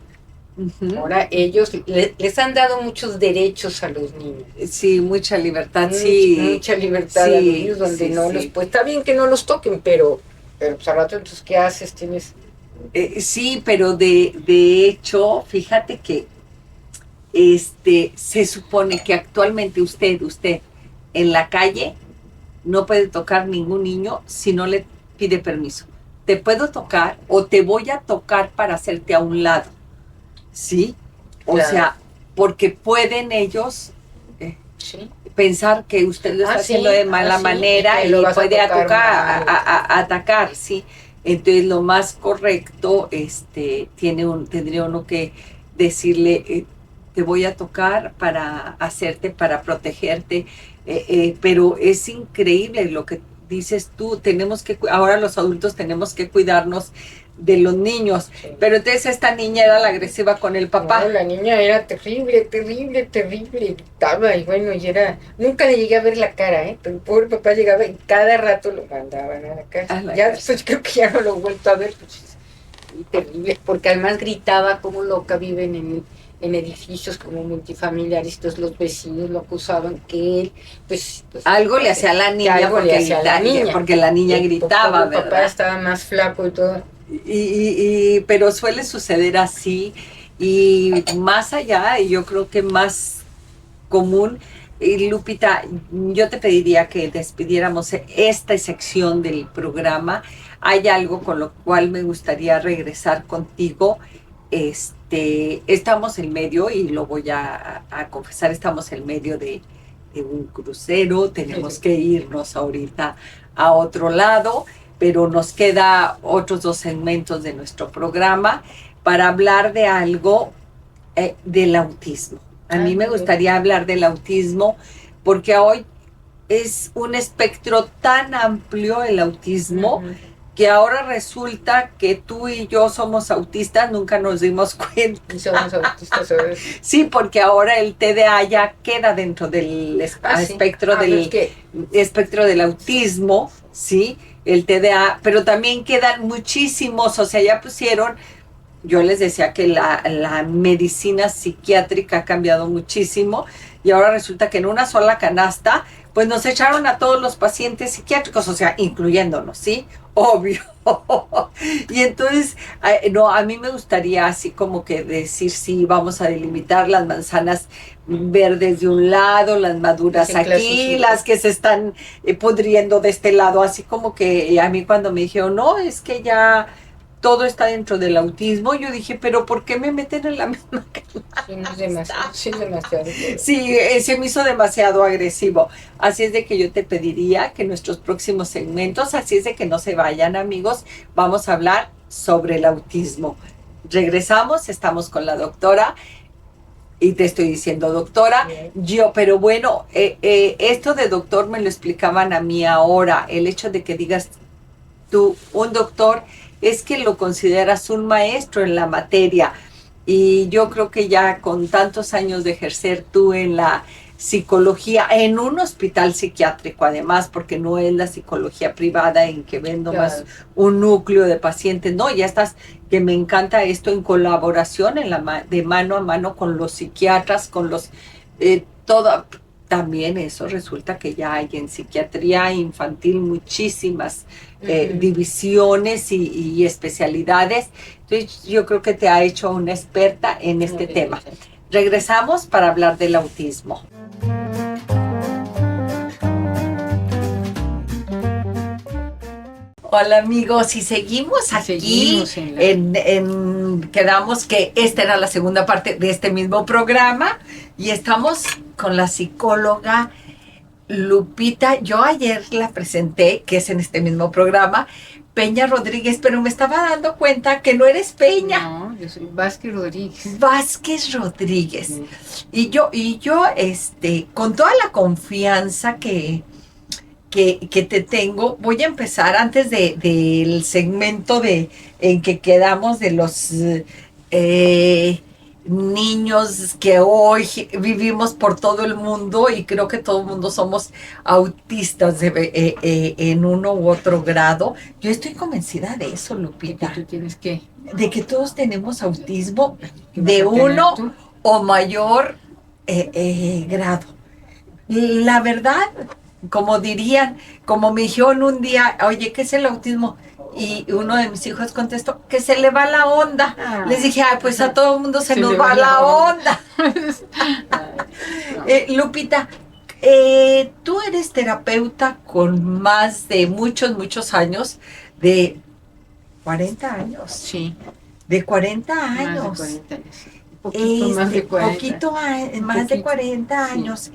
Uh-huh. Ahora ellos les han dado muchos derechos a los niños. Sí, mucha libertad, mucha libertad sí, a los niños donde no los puedes. Está bien que no los toquen, pero pues al rato, entonces, ¿qué haces? Tienes... sí, pero de hecho, fíjate que se supone que actualmente usted en la calle no puede tocar ningún niño si no le pide permiso. Te puedo tocar o te voy a tocar para hacerte a un lado, ¿sí? O claro, sea, porque pueden ellos sí, pensar que usted lo está haciendo de mala manera y puede atacar, ¿sí? Entonces lo más correcto, tendría uno que decirle, te voy a tocar para hacerte, para protegerte, pero es increíble lo que dices tú, ahora los adultos tenemos que cuidarnos de los niños, sí, pero entonces esta niña era la agresiva con el papá. No, la niña era terrible, gritaba y bueno, nunca le llegué a ver la cara, pero el pobre papá llegaba y cada rato lo mandaban a la casa. Ya después creo que ya no lo he vuelto a ver, pues, terrible, porque además gritaba como loca, viven en edificios como multifamiliares, entonces los vecinos lo acusaban que él, pues algo le hacía a la niña, porque la niña gritaba, el papá estaba más flaco y todo. Pero suele suceder así, y más allá, y yo creo que más común. Lupita, yo te pediría que despidiéramos esta sección del programa. Hay algo con lo cual me gustaría regresar contigo. Estamos en medio, y lo voy a confesar, estamos en medio de un crucero, tenemos que irnos ahorita a otro lado, pero nos queda otros 2 segmentos de nuestro programa. para hablar de algo del autismo. A mí me gustaría hablar del autismo porque hoy es un espectro tan amplio el autismo que ahora resulta que tú y yo somos autistas, nunca nos dimos cuenta. Y somos autistas, ¿sabes? Sí, porque ahora el TDA ya queda dentro del espectro espectro del autismo, ¿sí? El TDA, pero también quedan muchísimos, o sea, ya pusieron. Yo les decía que la medicina psiquiátrica ha cambiado muchísimo y ahora resulta que en una sola canasta, pues nos echaron a todos los pacientes psiquiátricos, o sea, incluyéndonos, ¿sí? Obvio. Y entonces, no, a mí me gustaría así como que decir, sí, vamos a delimitar las manzanas verdes de un lado, las maduras aquí, las que se están pudriendo de este lado, así como que a mí cuando me dijeron, no, es que ya todo está dentro del autismo, yo dije, pero ¿por qué me meten en la misma canasta? Sí, no es demasiado, sí, es demasiado. Sí, se me hizo demasiado agresivo. Así es de que yo te pediría que nuestros próximos segmentos, así es de que no se vayan, amigos, vamos a hablar sobre el autismo. Regresamos, estamos con la doctora y te estoy diciendo doctora, pero bueno, esto de doctor me lo explicaban a mí ahora, el hecho de que digas tú, un doctor, es que lo consideras un maestro en la materia. Y yo creo que ya con tantos años de ejercer tú en la psicología, en un hospital psiquiátrico además, porque no es la psicología privada en que ven nomás un núcleo de pacientes, no, ya estás, que me encanta esto en colaboración, de mano a mano con los psiquiatras, con los, todo. También eso resulta que ya hay en psiquiatría infantil muchísimas divisiones y especialidades. Entonces yo creo que te ha hecho una experta en este tema. Regresamos para hablar del autismo. Hola amigos, y seguimos aquí, quedamos que esta era la segunda parte de este mismo programa y estamos con la psicóloga Lupita. Yo ayer la presenté, que es en este mismo programa, Peña Rodríguez, pero me estaba dando cuenta que no eres Peña. No, yo soy Vázquez Rodríguez. Vázquez Rodríguez. Sí. Y yo, con toda la confianza que te tengo, voy a empezar antes del segmento en que quedamos de los niños que hoy vivimos por todo el mundo y creo que todo el mundo somos autistas en uno u otro grado. Yo estoy convencida de eso, Lupita. ¿Tú tienes qué? De que todos tenemos autismo de uno o mayor grado. La verdad, como dirían, como me dijeron un día, oye, ¿qué es el autismo? Y uno de mis hijos contestó, que se le va la onda. Les dije, pues a todo el mundo se nos va la onda. Lupita, tú eres terapeuta con más de muchos años, de 40 años. Sí. De 40 años. Más de 40 años. Poquito más de 40. Más de 40 años. Sí.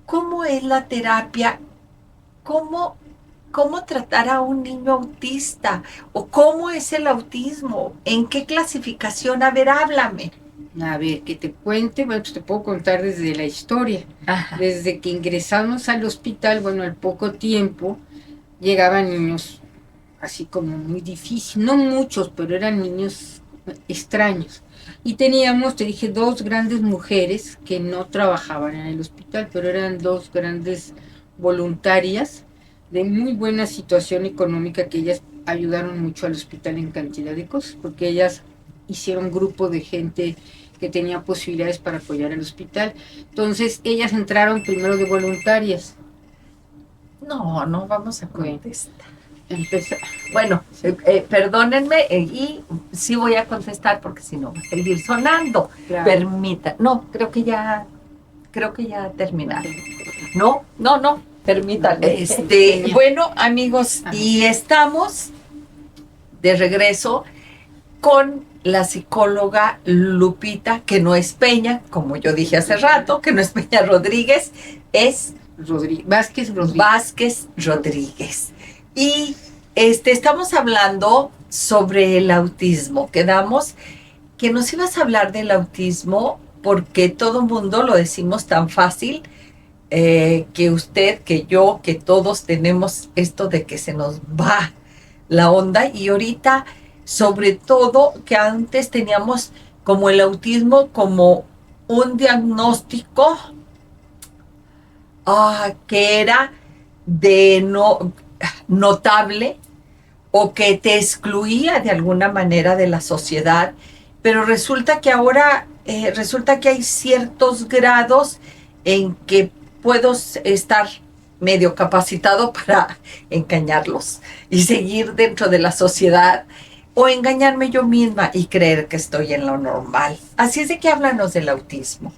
¿Cómo es la terapia? ¿Cómo tratar a un niño autista? ¿O cómo es el autismo? ¿En qué clasificación? A ver, háblame. A ver, que te cuente, bueno, pues te puedo contar desde la historia. Ajá. Desde que ingresamos al hospital, bueno, al poco tiempo, llegaban niños así como muy difíciles, no muchos, pero eran niños extraños. Y teníamos, te dije, 2 grandes mujeres que no trabajaban en el hospital, pero eran 2 grandes voluntarias de muy buena situación económica, que ellas ayudaron mucho al hospital en cantidad de cosas, porque ellas hicieron grupo de gente que tenía posibilidades para apoyar al hospital. Entonces, ellas entraron primero de voluntarias. No vamos a contestar. Bueno, perdónenme, y sí voy a contestar porque si no va a seguir sonando. Claro. Permita. No, creo que ya terminaron. No, permítanme. Bueno, amigos, y estamos de regreso con la psicóloga Lupita, que no es Peña, como yo dije hace rato, que no es Peña Rodríguez, es Vázquez Rodríguez. Vázquez Rodríguez. Y estamos hablando sobre el autismo. Quedamos que nos ibas a hablar del autismo porque todo mundo lo decimos tan fácil, que usted, que yo, que todos tenemos esto de que se nos va la onda, y ahorita, sobre todo, que antes teníamos como el autismo como un diagnóstico que era de notable, o que te excluía de alguna manera de la sociedad, pero resulta que ahora resulta que hay ciertos grados en que puedo estar medio capacitado para engañarlos y seguir dentro de la sociedad, o engañarme yo misma y creer que estoy en lo normal. Así es de que háblanos del autismo.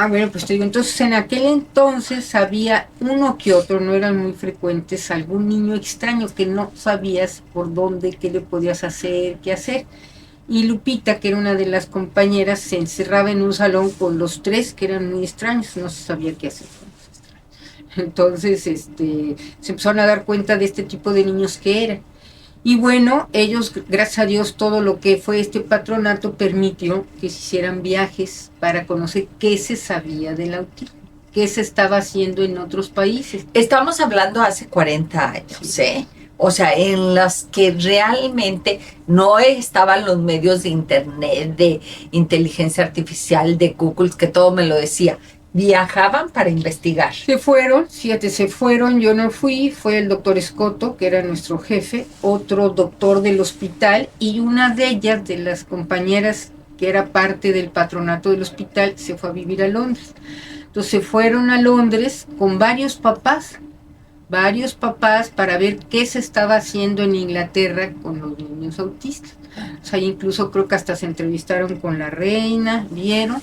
Bueno, pues te digo, entonces en aquel entonces había uno que otro, no eran muy frecuentes, algún niño extraño que no sabías por dónde, qué le podías hacer, qué hacer. Y Lupita, que era una de las compañeras, se encerraba en un salón con los tres, que eran muy extraños, no se sabía qué hacer con los extraños. Entonces se empezaron a dar cuenta de este tipo de niños que eran. Y bueno, ellos, gracias a Dios, todo lo que fue este patronato permitió que se hicieran viajes para conocer qué se sabía del autismo, qué se estaba haciendo en otros países. Estamos hablando hace 40 años, Sí. O sea, en las que realmente no estaban los medios de internet, de inteligencia artificial, de Google, que todo me lo decía. Viajaban para investigar. Se fueron, yo no fui, fue el doctor Escoto, que era nuestro jefe, otro doctor del hospital, y una de ellas, de las compañeras que era parte del patronato del hospital, se fue a vivir a Londres. Entonces se fueron a Londres con varios papás para ver qué se estaba haciendo en Inglaterra con los niños autistas. O sea, incluso creo que hasta se entrevistaron con la reina, vieron,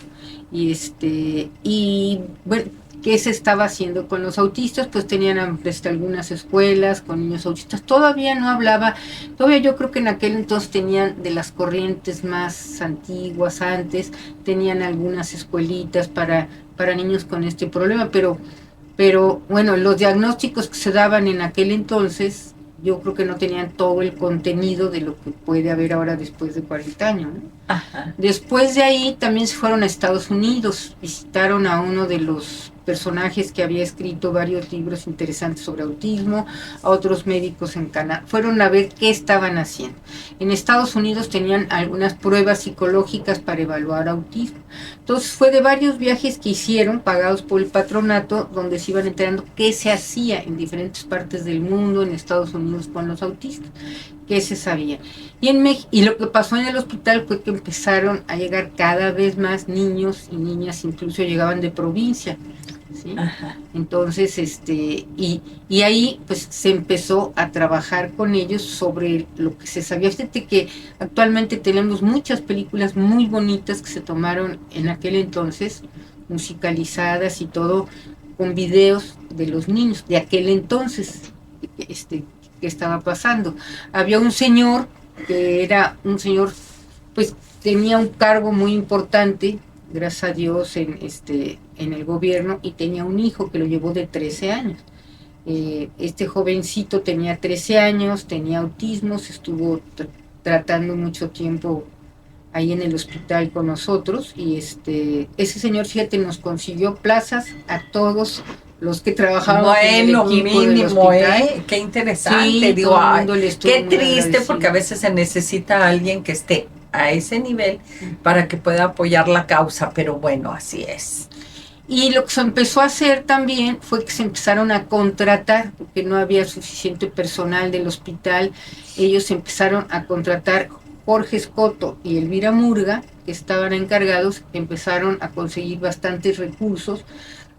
y bueno, qué se estaba haciendo con los autistas. Pues tenían algunas escuelas con niños autistas. Todavía no hablaba, todavía yo creo que en aquel entonces tenían de las corrientes más antiguas antes, tenían algunas escuelitas para niños con este problema, pero bueno, los diagnósticos que se daban en aquel entonces, yo creo que no tenían todo el contenido de lo que puede haber ahora después de 40 años, ¿no? Ajá. Después de ahí también se fueron a Estados Unidos, visitaron a uno de los personajes que había escrito varios libros interesantes sobre autismo, a otros médicos en Canadá, fueron a ver qué estaban haciendo. En Estados Unidos tenían algunas pruebas psicológicas para evaluar autismo. Entonces fue de varios viajes que hicieron, pagados por el patronato, donde se iban enterando qué se hacía en diferentes partes del mundo, en Estados Unidos con los autistas, qué se sabía. Y lo que pasó en el hospital fue que empezaron a llegar cada vez más niños y niñas, incluso llegaban de provincia, ¿sí? Ajá. Entonces, y ahí pues se empezó a trabajar con ellos sobre lo que se sabía. Fíjate que actualmente tenemos muchas películas muy bonitas que se tomaron en aquel entonces, musicalizadas y todo, con videos de los niños de aquel entonces, que estaba pasando. Había un señor que era un señor, pues tenía un cargo muy importante, gracias a Dios, en el gobierno, y tenía un hijo que lo llevó de 13 años. Este jovencito tenía 13 años, tenía autismo, se estuvo tratando mucho tiempo ahí en el hospital con nosotros, y ese señor, fíjate, nos consiguió plazas a todos los que trabajábamos en el equipo del hospital. Qué interesante. Sí, Digo, todo el mundo le estuvo qué muy triste, agradecido. porque a veces se necesita a alguien que esté a ese nivel para que pueda apoyar la causa, pero bueno, así es. Y lo que se empezó a hacer también fue que se empezaron a contratar, porque no había suficiente personal del hospital. Ellos empezaron a contratar. Jorge Escoto y Elvira Murga, que estaban encargados, empezaron a conseguir bastantes recursos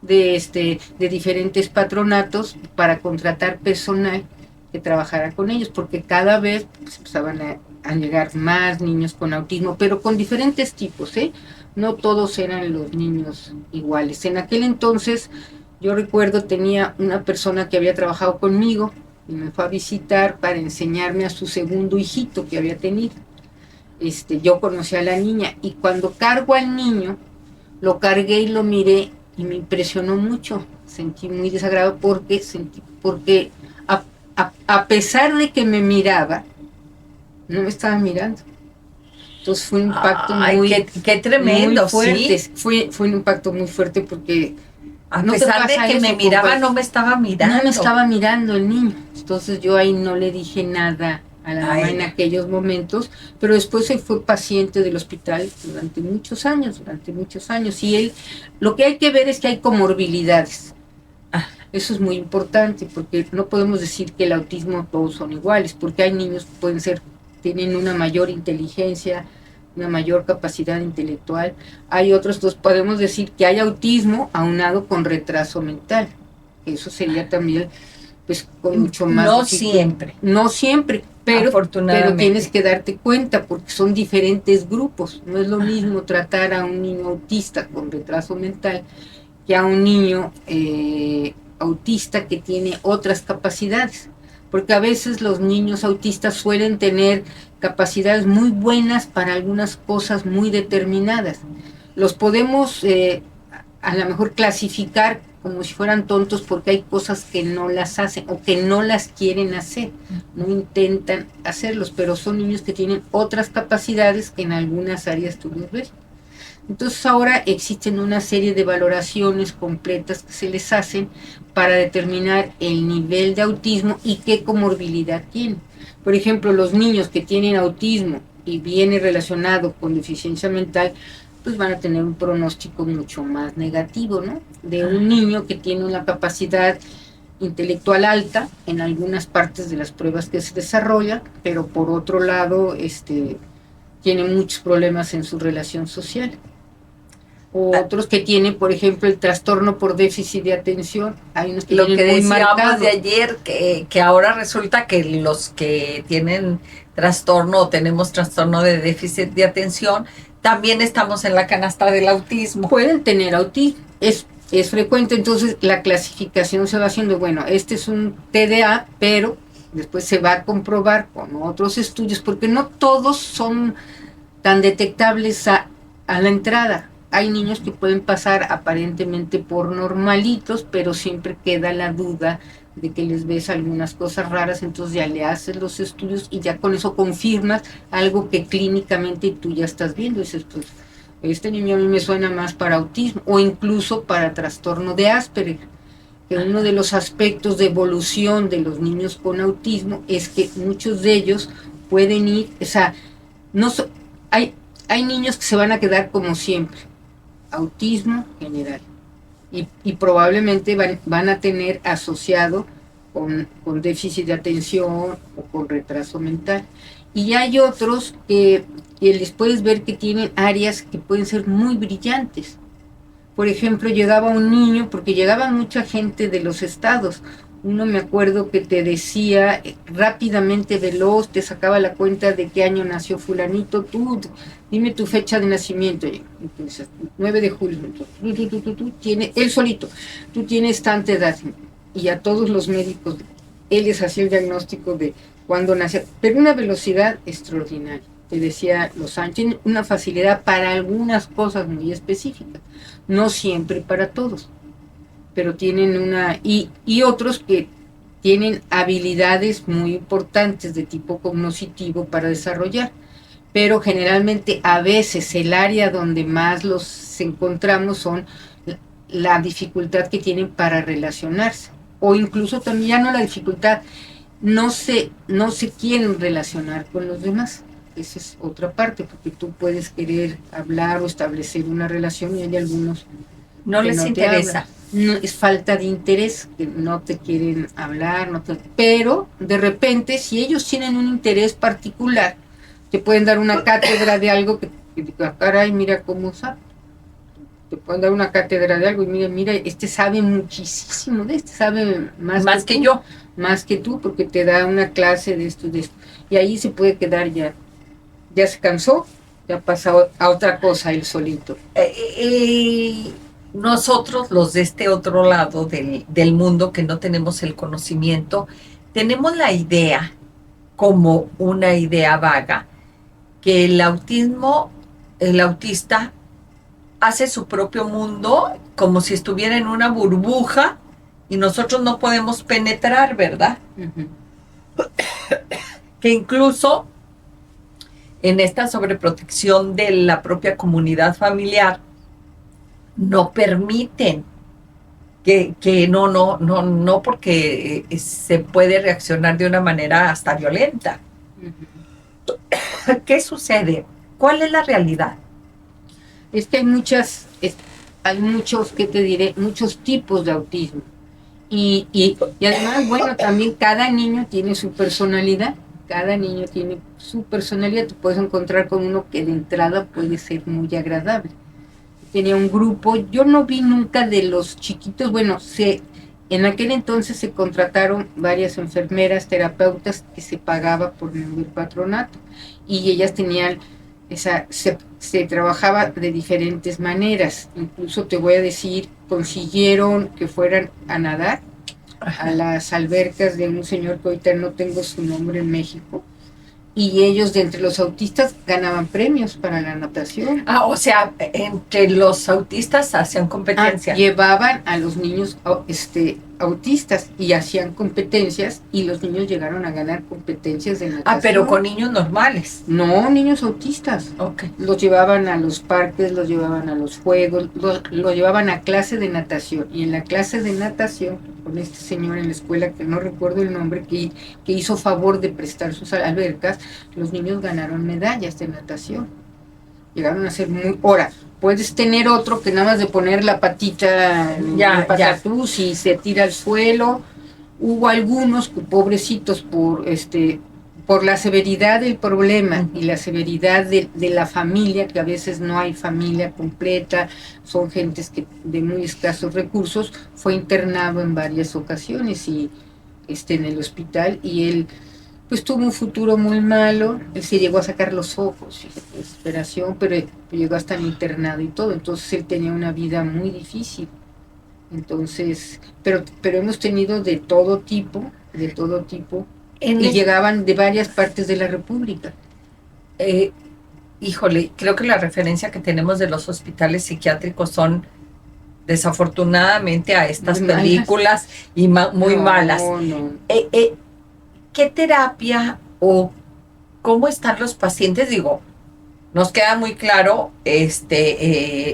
de diferentes patronatos para contratar personal que trabajara con ellos, porque cada vez pues, empezaban a llegar más niños con autismo, pero con diferentes tipos, no todos eran los niños iguales. En aquel entonces, yo recuerdo, tenía una persona que había trabajado conmigo y me fue a visitar para enseñarme a su segundo hijito que había tenido. Yo conocí a la niña, y cuando cargo al niño, lo cargué y lo miré y me impresionó mucho. Sentí muy desagrado porque a pesar de que me miraba, no me estaba mirando. Entonces fue un impacto Ay, muy, qué tremendo, muy fuerte. sí. Fue un impacto muy fuerte porque A ¿no te pesar de pasa que eso, me miraba, compa? no me estaba mirando. No me estaba mirando el niño. Entonces yo ahí no le dije nada a la A mamá en ella. aquellos momentos, pero después él fue paciente del hospital durante muchos años. Y él, lo que hay que ver es que hay comorbilidades. Ah. Eso es muy importante porque no podemos decir que el autismo todos son iguales, porque hay niños que tienen una mayor inteligencia, una mayor capacidad intelectual. Hay otros, entonces podemos decir que hay autismo aunado con retraso mental. Eso sería también, pues, con mucho más No dificultad. siempre. No siempre, pero Afortunadamente. tienes que darte cuenta porque son diferentes grupos. No es lo mismo tratar a un niño autista con retraso mental que a un niño autista que tiene otras capacidades. Porque a veces los niños autistas suelen tener capacidades muy buenas para algunas cosas muy determinadas. Los podemos a lo mejor clasificar como si fueran tontos porque hay cosas que no las hacen o que no las quieren hacer, no intentan hacerlos, pero son niños que tienen otras capacidades que en algunas áreas tú los ves. Entonces ahora existen una serie de valoraciones completas que se les hacen para determinar el nivel de autismo y qué comorbilidad tienen. Por ejemplo, los niños que tienen autismo y viene relacionado con deficiencia mental, pues van a tener un pronóstico mucho más negativo, ¿no? De un niño que tiene una capacidad intelectual alta en algunas partes de las pruebas que se desarrollan, pero por otro lado, tiene muchos problemas en su relación social. O otros que tienen, por ejemplo, el trastorno por déficit de atención. Hay unos que Lo que tienen muy decíamos marcado. de ayer, que ahora resulta que los que tienen trastorno o tenemos trastorno de déficit de atención, también estamos en la canasta del autismo. Pueden tener autismo, es frecuente, entonces la clasificación se va haciendo, bueno, este es un TDA, pero después se va a comprobar con otros estudios, porque no todos son tan detectables a la entrada. Hay niños que pueden pasar aparentemente por normalitos, pero siempre queda la duda de que les ves algunas cosas raras, entonces ya le haces los estudios y ya con eso confirmas algo que clínicamente tú ya estás viendo. Y dices, pues, este niño a mí me suena más para autismo o incluso para trastorno de Asperger, que uno de los aspectos de evolución de los niños con autismo es que muchos de ellos pueden ir, o sea, hay niños que se van a quedar como siempre, autismo general, y probablemente van a tener asociado con déficit de atención o con retraso mental. Y hay otros que les puedes ver que tienen áreas que pueden ser muy brillantes. Por ejemplo, llegaba un niño, porque llegaba mucha gente de los estados. Uno me acuerdo que te decía rápidamente, veloz, te sacaba la cuenta de qué año nació fulanito, tú, dime tu fecha de nacimiento. Entonces, 9 de julio, tú tiene, él solito, tú tienes tanta edad. Y a todos los médicos, él les hacía el diagnóstico de cuándo nació, pero una velocidad extraordinaria. Te decía los años, tiene una facilidad para algunas cosas muy específicas, no siempre para todos, pero tienen y otros que tienen habilidades muy importantes de tipo cognitivo para desarrollar, pero generalmente a veces el área donde más los encontramos son la dificultad que tienen para relacionarse, o incluso también ya no la dificultad, no se quieren relacionar con los demás. Esa es otra parte, porque tú puedes querer hablar o establecer una relación y hay algunos No que les no interesa. No, es falta de interés, que no te quieren hablar, pero de repente si ellos tienen un interés particular, te pueden dar una cátedra de algo que diga, caray, mira cómo sabe. Te pueden dar una cátedra de algo y mira, este sabe muchísimo de sabe más que yo. Más que tú, porque te da una clase de esto. Y ahí se puede quedar ya se cansó, ya pasa a otra cosa él solito. Nosotros, los de este otro lado del mundo que no tenemos el conocimiento, tenemos la idea, como una idea vaga, que el autista hace su propio mundo como si estuviera en una burbuja y nosotros no podemos penetrar, ¿verdad? Uh-huh. Que incluso en esta sobreprotección de la propia comunidad familiar, no permiten que no, porque se puede reaccionar de una manera hasta violenta. ¿Qué sucede? ¿Cuál es la realidad? Es que hay muchos, ¿qué te diré? Muchos tipos de autismo. Y además, bueno, también cada niño tiene su personalidad. Cada niño tiene su personalidad. Te puedes encontrar con uno que de entrada puede ser muy agradable. Tenía un grupo, yo no vi nunca de los chiquitos, bueno, en aquel entonces se contrataron varias enfermeras, terapeutas que se pagaba por el patronato y ellas tenían se trabajaba de diferentes maneras. Incluso te voy a decir, consiguieron que fueran a nadar a las albercas de un señor que ahorita no tengo su nombre en México, y ellos de entre los autistas ganaban premios para la natación. O sea, entre los autistas hacían competencia. Llevaban a los niños autistas y hacían competencias, y los niños llegaron a ganar competencias de natación. Pero con niños normales. No, niños autistas. Okay. Los llevaban a los parques, los llevaban a los juegos, los llevaban a clase de natación. Y en la clase de natación, con este señor en la escuela, que no recuerdo el nombre, que hizo favor de prestar sus albercas, los niños ganaron medallas de natación. Llegaron a ser muy... Ahora, puedes tener otro que nada más de poner la patita en el patatús y se tira al suelo. Hubo algunos que, pobrecitos, por la severidad del problema y la severidad de la familia, que a veces no hay familia completa, son gentes de muy escasos recursos, fue internado en varias ocasiones y en el hospital, y él pues tuvo un futuro muy malo. Él se llegó a sacar los ojos, fíjate, desesperación, pero llegó hasta el internado y todo. Entonces él tenía una vida muy difícil. Entonces, pero hemos tenido de todo tipo, y llegaban de varias partes de la República. Híjole, creo que la referencia que tenemos de los hospitales psiquiátricos son desafortunadamente a estas películas y muy malas. No. ¿Qué terapia o cómo están los pacientes? Digo, nos queda muy claro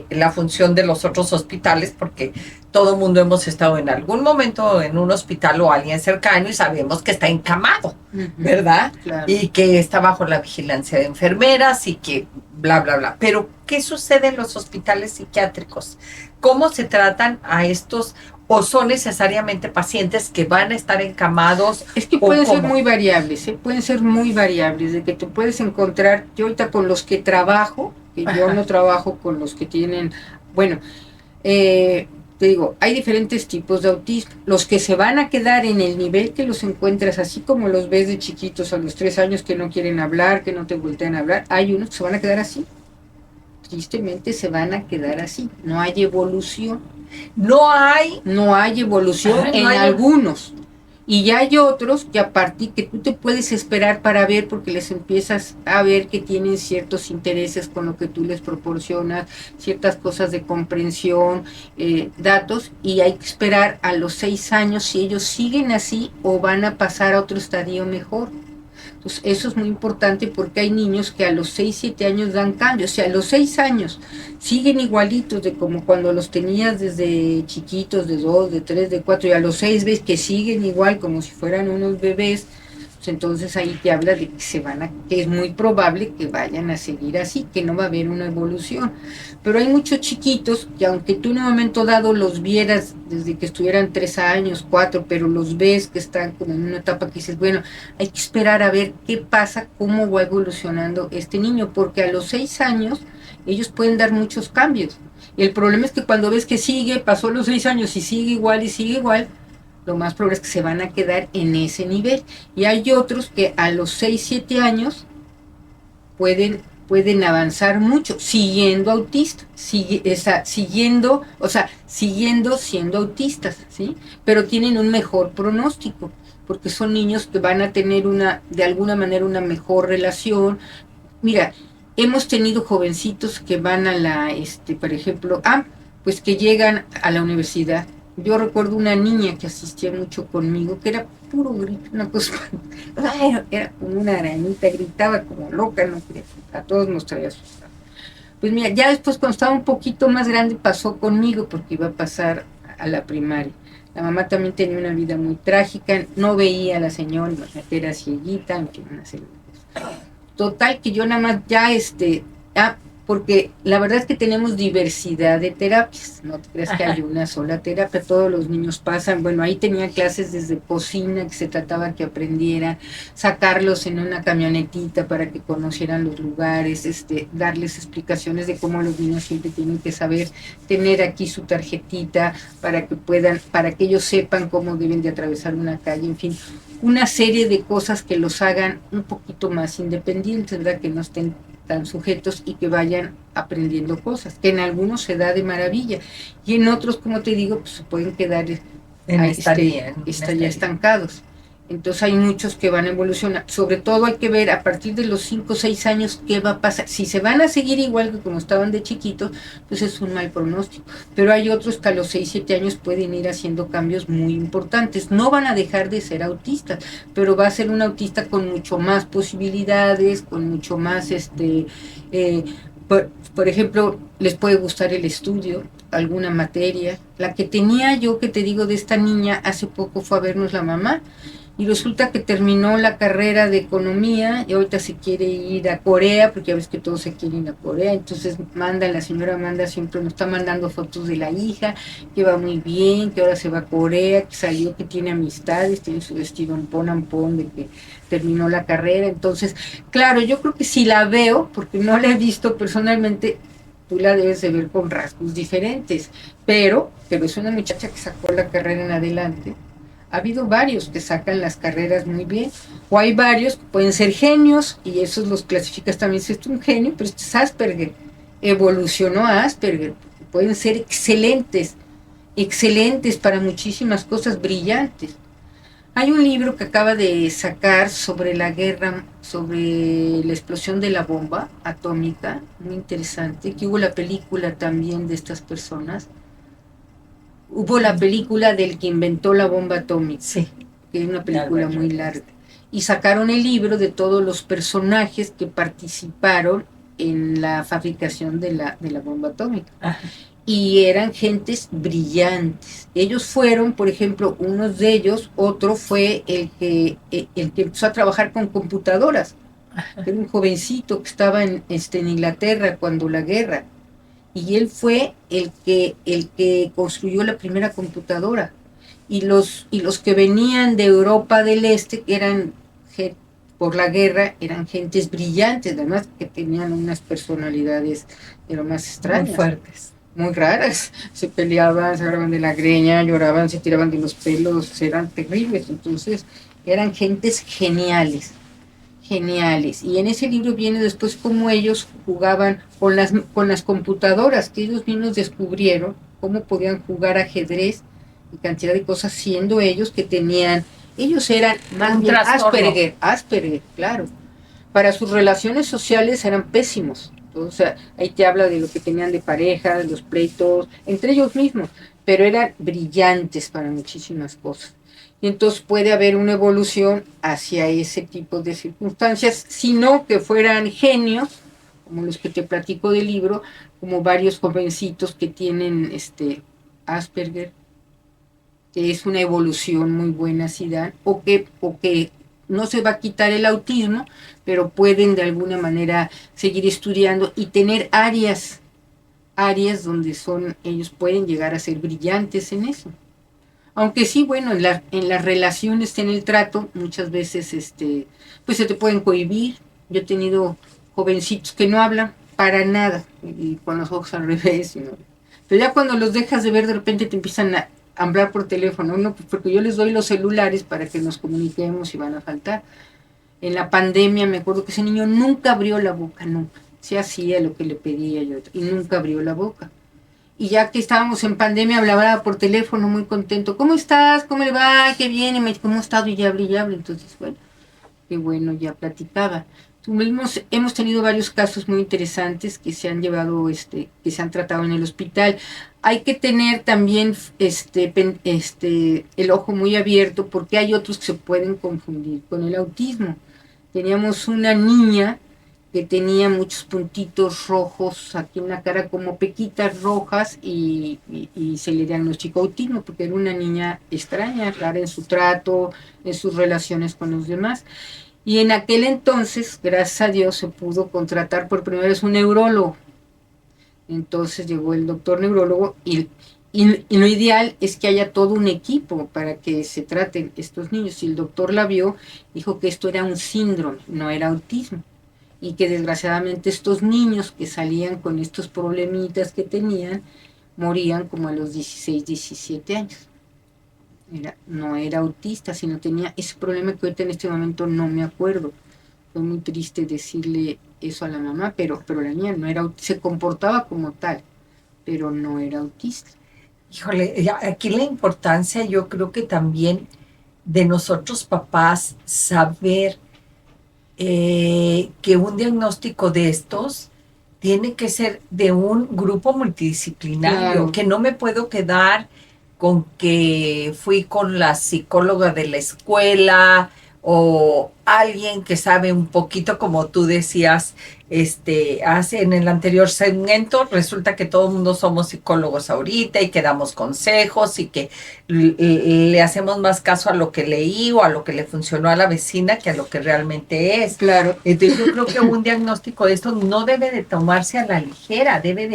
la función de los otros hospitales, porque todo mundo hemos estado en algún momento en un hospital o alguien cercano y sabemos que está encamado, ¿verdad? Claro. Y que está bajo la vigilancia de enfermeras y que bla, bla, bla. Pero, ¿qué sucede en los hospitales psiquiátricos? ¿Cómo se tratan a estos? ¿O son necesariamente pacientes que van a estar encamados? Es que pueden ser muy variables, de que te puedes encontrar. Yo ahorita con los que trabajo, que yo no trabajo con los que tienen, bueno, te digo, hay diferentes tipos de autismo. Los que se van a quedar en el nivel que los encuentras, así como los ves de chiquitos a los 3 años que no quieren hablar, que no te voltean a hablar, hay unos que se van a quedar así. Tristemente se van a quedar así, no hay evolución. No hay evolución en algunos. Y ya hay otros que a partir que tú te puedes esperar para ver, porque les empiezas a ver que tienen ciertos intereses con lo que tú les proporcionas, ciertas cosas de comprensión, datos, y hay que esperar a los 6 años si ellos siguen así o van a pasar a otro estadio mejor. Entonces, eso es muy importante, porque hay niños que a los 6, 7 años dan cambios. O sea, a los 6 años siguen igualitos de como cuando los tenías desde chiquitos, de 2, de 3, de 4, y a los 6 ves que siguen igual como si fueran unos bebés. Entonces ahí te habla de que es muy probable que vayan a seguir así, que no va a haber una evolución. Pero hay muchos chiquitos que, aunque tú en un momento dado los vieras desde que estuvieran 3 años, 4, pero los ves que están como en una etapa que dices, bueno, hay que esperar a ver qué pasa, cómo va evolucionando este niño, porque a los 6 años ellos pueden dar muchos cambios. Y el problema es que cuando ves que pasó los 6 años y sigue igual, lo más probable es que se van a quedar en ese nivel. Y hay otros que a los 6, 7 años pueden avanzar mucho, siguiendo autistas, siguiendo siendo autistas, ¿sí? Pero tienen un mejor pronóstico, porque son niños que van a tener de alguna manera una mejor relación. Mira, hemos tenido jovencitos que van a por ejemplo, pues que llegan a la universidad yo recuerdo una niña que asistía mucho conmigo, que era puro grito, una cosa, era como una arañita, gritaba como loca, no quería, a todos nos traía asustado. Pues mira, ya después cuando estaba un poquito más grande pasó conmigo porque iba a pasar a la primaria. La mamá también tenía una vida muy trágica, no veía a la señora, imagínate, era cieguita, en fin, una serie de cosas. Total que yo nada más ya porque la verdad es que tenemos diversidad de terapias, no te creas que hay una sola terapia, todos los niños pasan, bueno, ahí tenía clases desde cocina, que se trataba que aprendieran, sacarlos en una camionetita para que conocieran los lugares, darles explicaciones de cómo los niños siempre tienen que saber tener aquí su tarjetita para que ellos sepan cómo deben de atravesar una calle, en fin, una serie de cosas que los hagan un poquito más independientes, ¿verdad? Que no estén tan sujetos y que vayan aprendiendo cosas, que en algunos se da de maravilla y en otros, como te digo, pues se pueden quedar ya estancados. Entonces hay muchos que van a evolucionar. Sobre todo hay que ver a partir de los 5 o 6 años qué va a pasar. Si se van a seguir igual que como estaban de chiquitos, pues es un mal pronóstico. Pero hay otros que a los 6, 7 años pueden ir haciendo cambios muy importantes. No van a dejar de ser autistas, pero va a ser un autista con mucho más posibilidades, con mucho más, por ejemplo, les puede gustar el estudio, alguna materia. La que tenía yo, que te digo, de esta niña, hace poco fue a vernos la mamá, y resulta que terminó la carrera de economía y ahorita se quiere ir a Corea, porque ya ves que todos se quieren ir a Corea, entonces la señora Amanda siempre nos está mandando fotos de la hija, que va muy bien, que ahora se va a Corea, que salió, que tiene amistades, tiene su vestido ampón de que terminó la carrera. Entonces, claro, yo creo que si la veo, porque no la he visto personalmente, tú la debes de ver con rasgos diferentes, pero es una muchacha que sacó la carrera en adelante. Ha habido varios que sacan las carreras muy bien, o hay varios que pueden ser genios, y esos los clasificas también, si es un genio, pero este es Asperger, evolucionó a Asperger, pueden ser excelentes para muchísimas cosas, brillantes. Hay un libro que acaba de sacar sobre la guerra, sobre la explosión de la bomba atómica, muy interesante, que hubo la película también de estas personas. Hubo la película del que inventó la bomba atómica, sí, que es una película muy larga. Y sacaron el libro de todos los personajes que participaron en la fabricación de la bomba atómica. Ajá. Y eran gentes brillantes. Ellos fueron, por ejemplo, unos de ellos, otro fue el que empezó a trabajar con computadoras. Ajá. Era un jovencito que estaba en Inglaterra cuando la guerra. Y él fue el que construyó la primera computadora. Y los que venían de Europa del Este, que eran por la guerra, eran gentes brillantes, además que tenían unas personalidades de lo más extrañas. Muy fuertes. Muy raras. Se peleaban, se agarraban de la greña, lloraban, se tiraban de los pelos, eran terribles. Entonces, eran gentes geniales. Y en ese libro viene después cómo ellos jugaban con las computadoras, que ellos mismos descubrieron cómo podían jugar ajedrez y cantidad de cosas, siendo ellos ellos eran más bien Asperger, claro. Para sus relaciones sociales eran pésimos. Entonces, ahí te habla de lo que tenían de pareja, de los pleitos, entre ellos mismos, pero eran brillantes para muchísimas cosas. Y entonces puede haber una evolución hacia ese tipo de circunstancias, sino que fueran genios, como los que te platico del libro, como varios jovencitos que tienen Asperger, que es una evolución muy buena, si dan, o que no se va a quitar el autismo, pero pueden de alguna manera seguir estudiando y tener áreas donde ellos pueden llegar a ser brillantes en eso. Aunque sí, bueno, en las relaciones, en el trato, muchas veces pues se te pueden cohibir. Yo he tenido jovencitos que no hablan para nada, y con los ojos al revés, ¿no? Pero ya cuando los dejas de ver, de repente te empiezan a hablar por teléfono, ¿no? Porque yo les doy los celulares para que nos comuniquemos y van a faltar. En la pandemia me acuerdo que ese niño nunca abrió la boca, nunca. Se hacía lo que le pedía yo, y nunca abrió la boca. Y ya que estábamos en pandemia, hablaba por teléfono muy contento. ¿Cómo estás? ¿Cómo le va? ¿Qué bien? Y me dijo, ¿cómo ha estado? Y ya hablé. Entonces, bueno, qué bueno, ya platicaba. Hemos tenido varios casos muy interesantes que se han llevado, que se han tratado en el hospital. Hay que tener también el ojo muy abierto porque hay otros que se pueden confundir con el autismo. Teníamos una niña que tenía muchos puntitos rojos aquí en la cara, como pequitas rojas, y se le diagnosticó autismo porque era una niña extraña, rara en su trato, en sus relaciones con los demás. Y en aquel entonces, gracias a Dios, se pudo contratar por primera vez un neurólogo. Entonces llegó el doctor neurólogo y lo ideal es que haya todo un equipo para que se traten estos niños. Y el doctor la vio, dijo que esto era un síndrome, no era autismo. Y que desgraciadamente estos niños que salían con estos problemitas que tenían, morían como a los 16, 17 años. No era autista, sino tenía ese problema que ahorita en este momento no me acuerdo. Fue muy triste decirle eso a la mamá, pero la niña no era, se comportaba como tal, pero no era autista. Híjole, aquí la importancia yo creo que también de nosotros papás saber que un diagnóstico de estos tiene que ser de un grupo multidisciplinario, claro. Que no me puedo quedar con que fui con la psicóloga de la escuela o alguien que sabe un poquito, como tú decías, hace en el anterior segmento, resulta que todo el mundo somos psicólogos ahorita y que damos consejos y que le hacemos más caso a lo que leí o a lo que le funcionó a la vecina que a lo que realmente es. Claro. Entonces yo creo que un diagnóstico de esto no debe de tomarse a la ligera, debe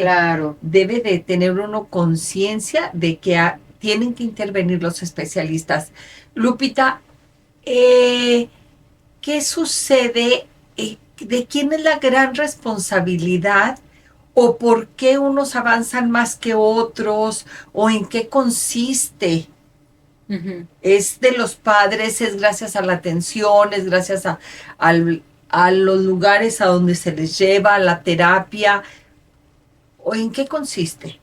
de tener uno conciencia de que tienen que intervenir los especialistas. Lupita, ¿qué sucede? ¿De quién es la gran responsabilidad? ¿O por qué unos avanzan más que otros? ¿O en qué consiste? Uh-huh. ¿Es de los padres? ¿Es gracias a la atención? ¿Es gracias a los lugares a donde se les lleva, a la terapia? ¿O en qué consiste?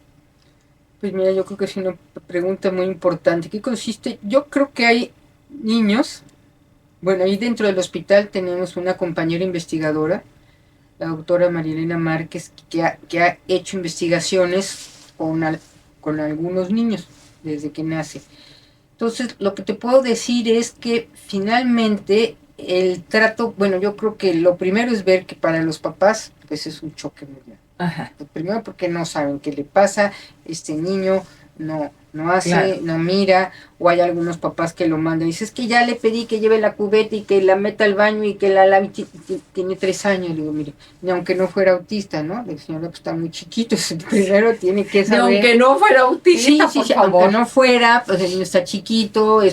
Pues mira, yo creo que es una pregunta muy importante. ¿Qué consiste? Yo creo que hay niños. Bueno, ahí dentro del hospital tenemos una compañera investigadora, la doctora Marielena Márquez, que ha hecho investigaciones con algunos niños desde que nace. Entonces, lo que te puedo decir es que finalmente el trato, bueno, yo creo que lo primero es ver que para los papás, pues es un choque muy grande. Ajá. Primero porque no saben qué le pasa, este niño no hace, claro. No mira, o hay algunos papás que lo mandan y dicen, es que ya le pedí que lleve la cubeta y que la meta al baño y que la lave, tiene 3 años, le digo, mire, ni aunque no fuera autista, ¿no? Le digo, señora, pues está muy chiquito, primero tiene que saber. Ni aunque no fuera autista, sí, aunque no fuera, pues el niño está chiquito,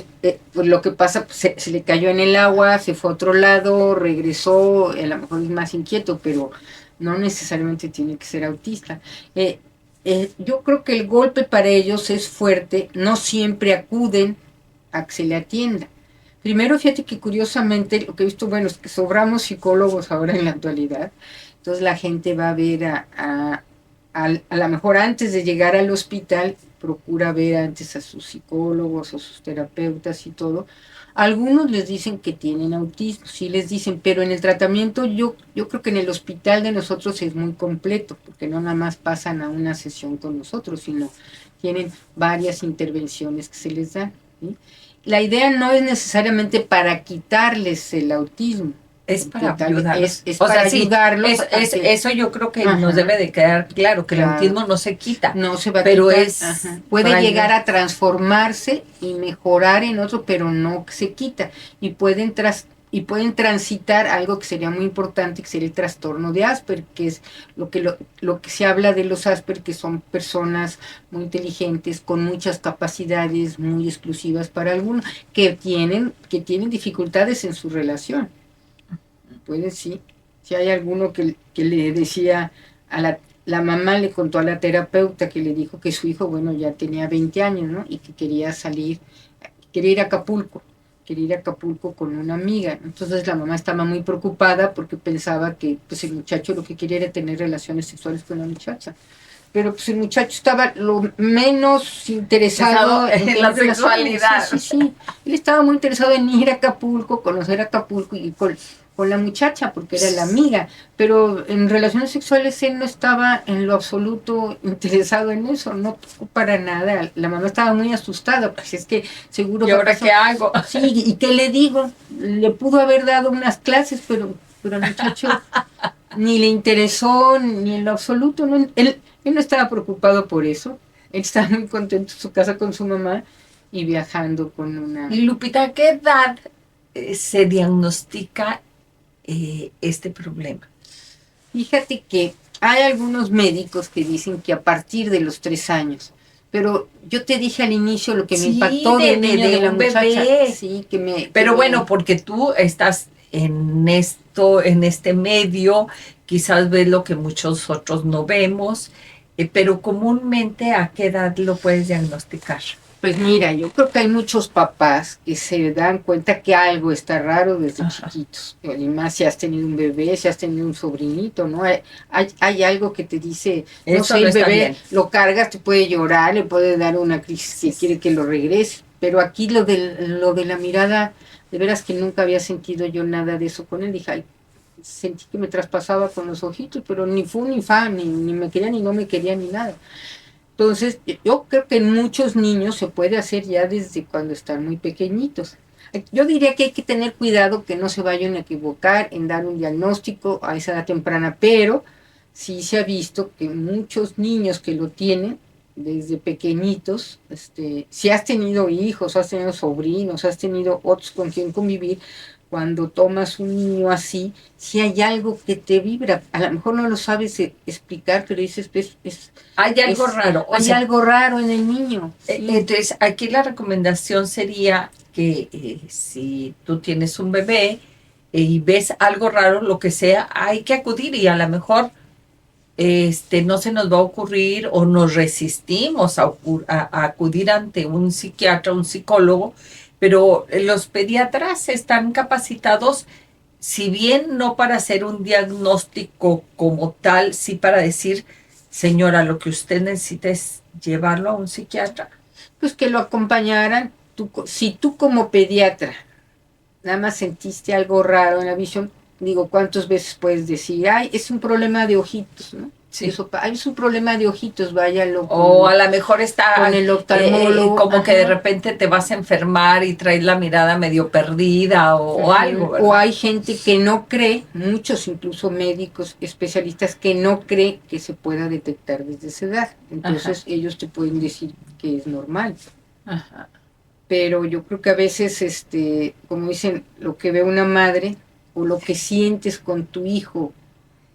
pues lo que pasa, pues se le cayó en el agua, se fue a otro lado, regresó, a lo mejor es más inquieto, pero no necesariamente tiene que ser autista. Yo creo que el golpe para ellos es fuerte, no siempre acuden a que se le atienda. Primero, fíjate que curiosamente, lo que he visto, bueno, es que sobramos psicólogos ahora en la actualidad, entonces la gente va a ver a lo mejor antes de llegar al hospital, procura ver antes a sus psicólogos o sus terapeutas y todo. Algunos les dicen que tienen autismo, sí les dicen, pero en el tratamiento yo creo que en el hospital de nosotros es muy completo, porque no nada más pasan a una sesión con nosotros, sino tienen varias intervenciones que se les dan, ¿sí? La idea no es necesariamente para quitarles el autismo, es para ayudarlos. Es para ayudarlos. Eso yo creo que nos debe de quedar claro, que el autismo no se quita. No se va a pero quitar. Puede llegar a transformarse y mejorar en otro, pero no se quita. Y pueden transitar algo que sería muy importante, que sería el trastorno de Asperger, que es lo que se habla de los Asperger, que son personas muy inteligentes, con muchas capacidades muy exclusivas para algunos, que tienen dificultades en su relación. Puede sí. Si hay alguno que le decía a la mamá, le contó a la terapeuta que le dijo que su hijo, bueno, ya tenía 20 años, ¿no? Y que quería ir a Acapulco con una amiga. Entonces la mamá estaba muy preocupada porque pensaba que pues el muchacho lo que quería era tener relaciones sexuales con la muchacha. Pero pues el muchacho estaba lo menos interesado en la sexualidad. Sí. Él estaba muy interesado en ir a Acapulco, conocer Acapulco y con la muchacha porque era la amiga, pero en relaciones sexuales él no estaba en lo absoluto interesado en eso, no tocó para nada. La mamá estaba muy asustada, pues es que seguro... ¿Y ahora qué hago? Sí, ¿y qué le digo? Le pudo haber dado unas clases, pero al muchacho ni le interesó, ni en lo absoluto, no, él no estaba preocupado por eso, él estaba muy contento en su casa con su mamá y viajando con una... Y Lupita, ¿a qué edad se diagnostica este problema? Fíjate que hay algunos médicos que dicen que a partir de los 3 años, pero yo te dije al inicio lo que me impactó del niño de la un muchacha. bebé. Sí, Pero bueno, porque tú estás en en este medio, quizás ves lo que muchos otros no vemos, pero comúnmente, ¿a qué edad lo puedes diagnosticar? Pues mira, yo creo que hay muchos papás que se dan cuenta que algo está raro desde Ajá. chiquitos. Y más si has tenido un bebé, si has tenido un sobrinito, ¿no? Hay algo que te dice, no Eso sé, no el está bebé bien. lo cargas, te puede llorar, le puede dar una crisis que quiere que lo regrese. Pero aquí lo de la mirada, de veras que nunca había sentido yo nada de eso con él. Dije, ay, sentí que me traspasaba con los ojitos, pero ni fu ni fa, ni me quería, ni no me quería, ni nada. Entonces, yo creo que en muchos niños se puede hacer ya desde cuando están muy pequeñitos. Yo diría que hay que tener cuidado que no se vayan a equivocar en dar un diagnóstico a esa edad temprana, pero sí se ha visto que muchos niños que lo tienen desde pequeñitos, si has tenido hijos, has tenido sobrinos, has tenido otros con quien convivir, cuando tomas un niño así, si hay algo que te vibra, a lo mejor no lo sabes explicar, pero dices, Hay algo raro. hay algo raro en el niño. Sí. Entonces, aquí la recomendación sería que si tú tienes un bebé y ves algo raro, lo que sea, hay que acudir y a lo mejor no se nos va a ocurrir o nos resistimos a acudir ante un psiquiatra, un psicólogo, pero los pediatras están capacitados, si bien no para hacer un diagnóstico como tal, sí para decir, señora, lo que usted necesita es llevarlo a un psiquiatra. Pues que lo acompañaran. Si tú como pediatra nada más sentiste algo raro en la visión, digo, ¿cuántas veces puedes decir, ay, es un problema de ojitos, ¿no? Sí. Eso, ay, es un problema de ojitos, váyalo. O a lo mejor está con el oftalmólogo. como Ajá. que de repente te vas a enfermar y traes la mirada medio perdida o algo, ¿verdad? O hay gente que no cree, muchos incluso médicos especialistas que no cree que se pueda detectar desde esa edad. Entonces Ajá. ellos te pueden decir que es normal. Ajá. Pero yo creo que a veces, como dicen, lo que ve una madre o lo que sientes con tu hijo,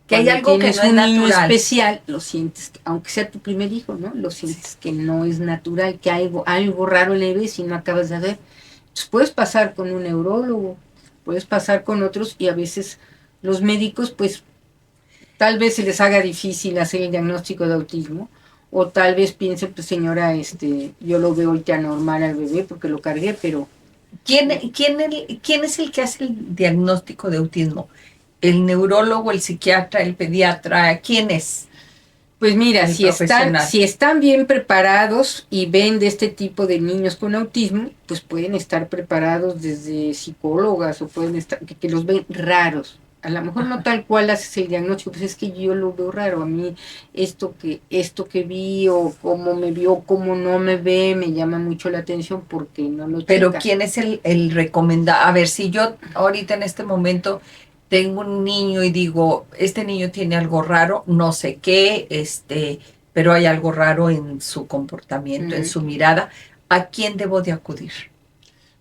que hay algo que no es un niño natural. especial, lo sientes, aunque sea tu primer hijo, ¿no? Lo sientes que no es natural, que hay algo raro le ves y no acabas de ver. Entonces puedes pasar con un neurólogo, puedes pasar con otros y a veces los médicos, pues, tal vez se les haga difícil hacer el diagnóstico de autismo, o tal vez piensen, pues señora, yo lo veo ya normal al bebé porque lo cargué, pero... ¿Quién es el que hace el diagnóstico de autismo? ¿El neurólogo, el psiquiatra, el pediatra? ¿Quién es? Pues mira, el si están bien preparados y ven de este tipo de niños con autismo, pues pueden estar preparados desde psicólogas o pueden estar, que los ven raros. A lo mejor no tal cual haces el diagnóstico, pues es que yo lo veo raro, a mí esto que vi o cómo me vio, cómo no me ve, me llama mucho la atención porque no lo Pero checa. ¿quién es el recomendado? A ver, si yo ahorita en este momento tengo un niño y digo, este niño tiene algo raro, no sé qué, pero hay algo raro en su comportamiento, en su mirada, ¿a quién debo de acudir?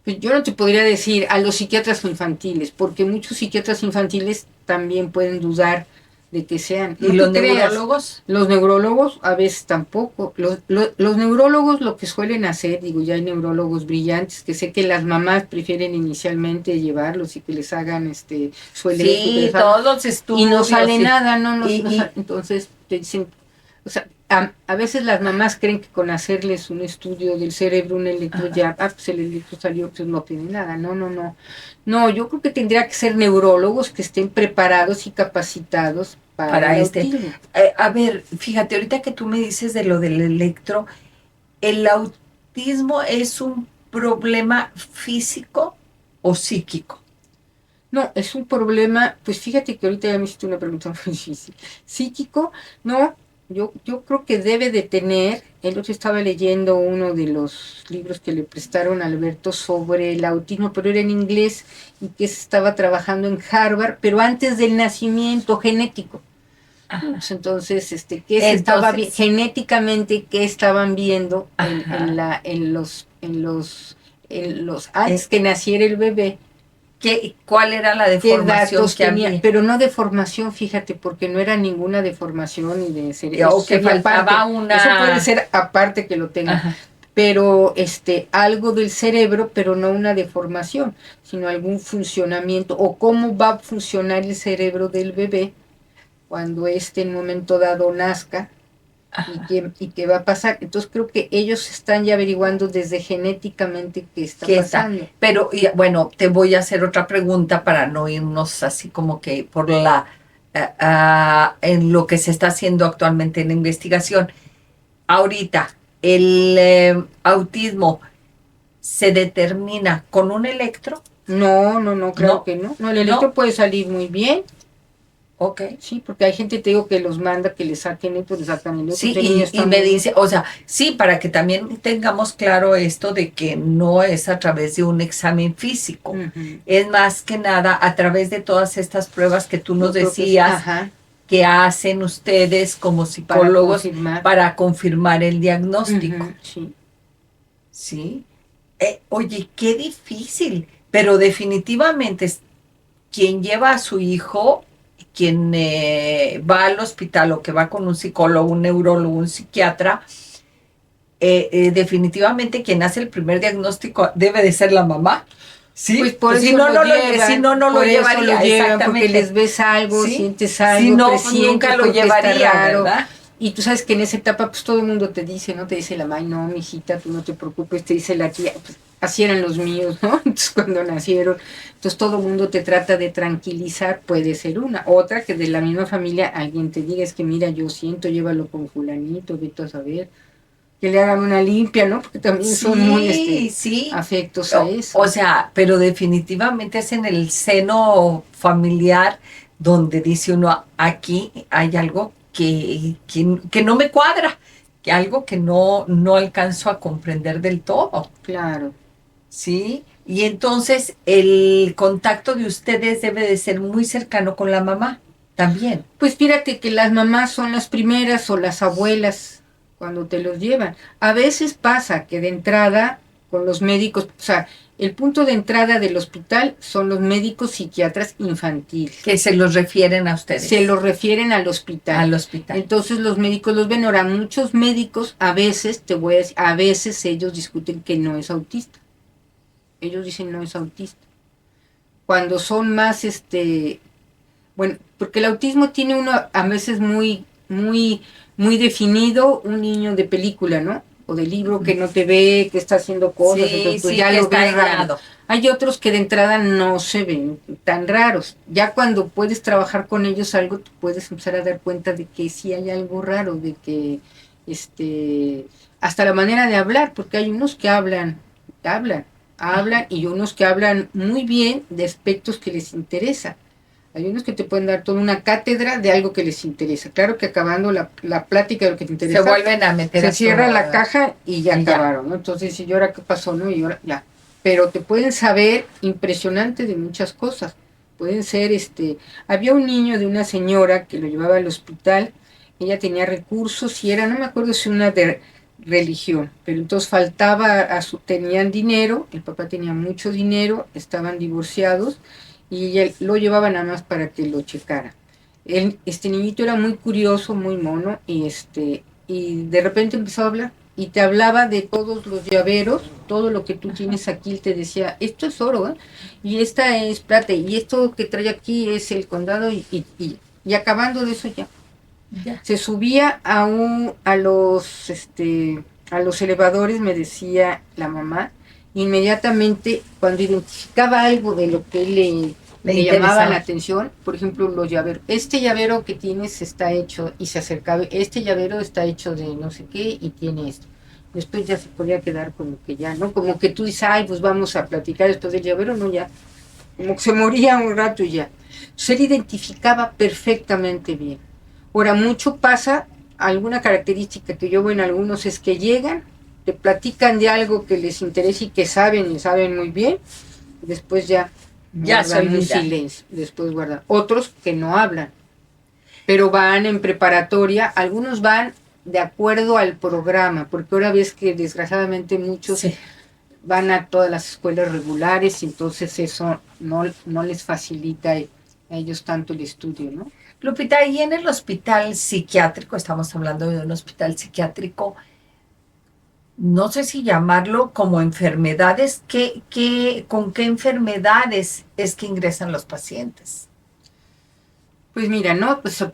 Pues yo no te podría decir a los psiquiatras infantiles, porque muchos psiquiatras infantiles también pueden dudar de que sean. ¿Y los neurólogos? Los neurólogos a veces tampoco. Los neurólogos lo que suelen hacer, digo, ya hay neurólogos brillantes, que sé que las mamás prefieren inicialmente llevarlos y que les hagan su electro. Sí, todos los estudios. Y no sale sí. nada, entonces te dicen, o sea, a veces las mamás creen que con hacerles un estudio del cerebro, un electro, ya, pues el electro salió, pues no tiene nada. No. No, yo creo que tendría que ser neurólogos que estén preparados y capacitados para el autismo. A ver, fíjate, ahorita que tú me dices de lo del electro, ¿el autismo es un problema físico o psíquico? No, es un problema, pues fíjate que ahorita ya me hiciste una pregunta muy difícil. Psíquico, no, yo creo que debe de tener, el otro estaba leyendo uno de los libros que le prestaron a Alberto sobre el autismo, pero era en inglés y que se estaba trabajando en Harvard, pero antes del nacimiento genético. Pues entonces, ¿qué se estaba genéticamente, qué estaban viendo antes que naciera el bebé? ¿Cuál era la deformación que había? Pero no deformación, fíjate, porque no era ninguna deformación ni de cerebro. O que faltaba una... Eso puede ser aparte que lo tenga. Ajá. Pero algo del cerebro, pero no una deformación, sino algún funcionamiento o cómo va a funcionar el cerebro del bebé cuando en un momento dado nazca y qué va a pasar. Entonces creo que ellos están ya averiguando desde genéticamente qué está pasando. Pero bueno, te voy a hacer otra pregunta para no irnos así como que por en lo que se está haciendo actualmente en la investigación. Ahorita, ¿el autismo se determina con un electro? No, creo que no. No, el electro puede salir muy bien. Ok. Sí, porque hay gente, te digo, que los manda que le saquen esto, le sacan el otro. Sí, y me dice, o sea, sí, para que también tengamos claro esto de que no es a través de un examen físico. Uh-huh. Es más que nada a través de todas estas pruebas que tú nos decías que hacen ustedes como psicólogos para confirmar el diagnóstico. Uh-huh, sí. Sí. Oye, qué difícil, pero definitivamente quien lleva a su hijo, quien va al hospital o que va con un psicólogo, un neurólogo, un psiquiatra, definitivamente quien hace el primer diagnóstico debe de ser la mamá. Sí, pues por eso no lo llevaría, exactamente. Porque les ves algo, ¿sí? Sientes algo, si no, nunca lo llevaría, ¿verdad? Y tú sabes que en esa etapa, pues todo el mundo te dice, ¿no? Te dice la mamá, no, mijita, tú no te preocupes, te dice la tía, pues, así eran los míos, ¿no? Entonces cuando nacieron, entonces todo el mundo te trata de tranquilizar, puede ser una. Otra, que de la misma familia alguien te diga, es que mira, yo siento, llévalo con fulanito, vete a saber, que le hagan una limpia, ¿no? Porque también son muy afectos a eso. O sea, pero definitivamente es en el seno familiar donde dice uno, aquí hay algo que no me cuadra, que algo que no alcanzo a comprender del todo. Claro. ¿Sí? Y entonces el contacto de ustedes debe de ser muy cercano con la mamá también. Pues fíjate que las mamás son las primeras o las abuelas cuando te los llevan. A veces pasa que de entrada con los médicos, o sea, el punto de entrada del hospital son los médicos psiquiatras infantiles. Que se los refieren a ustedes. Se los refieren al hospital. Al hospital. Entonces los médicos los ven. Ahora, muchos médicos, a veces, te voy a decir, a veces ellos discuten que no es autista. Ellos dicen no es autista. Cuando son más, bueno, porque el autismo tiene uno a veces muy definido, un niño de película, ¿no? O de libro que no te ve, que está haciendo cosas, entonces pues ya lo ves raro. Hay otros que de entrada no se ven tan raros. Ya cuando puedes trabajar con ellos algo, tú puedes empezar a dar cuenta de que sí hay algo raro, de que hasta la manera de hablar, porque hay unos que hablan y unos que hablan muy bien de aspectos que les interesa. Hay unos que te pueden dar toda una cátedra de algo que les interesa. Claro que acabando la plática de lo que te interesa, se vuelven a meter. Se cierra la caja y ya acabaron, ¿no? Entonces, ¿y ahora qué pasó? ¿No? Y ahora ya. Pero te pueden saber impresionante de muchas cosas. Pueden ser, había un niño de una señora que lo llevaba al hospital. Ella tenía recursos y era, no me acuerdo si una de religión, pero entonces tenían dinero, el papá tenía mucho dinero, estaban divorciados, y él lo llevaba nada más para que lo checara. Este niñito era muy curioso, muy mono, y de repente empezó a hablar, y te hablaba de todos los llaveros, todo lo que tú tienes aquí, él te decía, esto es oro, y esta es plata, y esto que trae aquí es el condado, y acabando de eso ya. Se subía a los elevadores, me decía la mamá, inmediatamente cuando identificaba algo de lo que le llamaba la atención, por ejemplo los llaveros, este llavero que tienes está hecho, y se acercaba, este llavero está hecho de no sé qué y tiene esto. Después ya se podía quedar como que ya, ¿no? Como que tú dices, ay, pues vamos a platicar después del llavero, no, ya como que se moría un rato y ya. Entonces él identificaba perfectamente bien. Ahora, mucho pasa, alguna característica que yo veo en algunos es que llegan, te platican de algo que les interesa y que saben, y saben muy bien, y después ya se guardan un olvida. silencio, después guardan. Otros que no hablan, pero van en preparatoria, algunos van de acuerdo al programa, porque ahora ves que desgraciadamente muchos Sí. van a todas las escuelas regulares y entonces eso no les facilita a ellos tanto el estudio, ¿no? Lupita, y en el hospital psiquiátrico, estamos hablando de un hospital psiquiátrico, no sé si llamarlo como enfermedades, ¿con qué enfermedades es que ingresan los pacientes? Pues mira, ¿no? Pues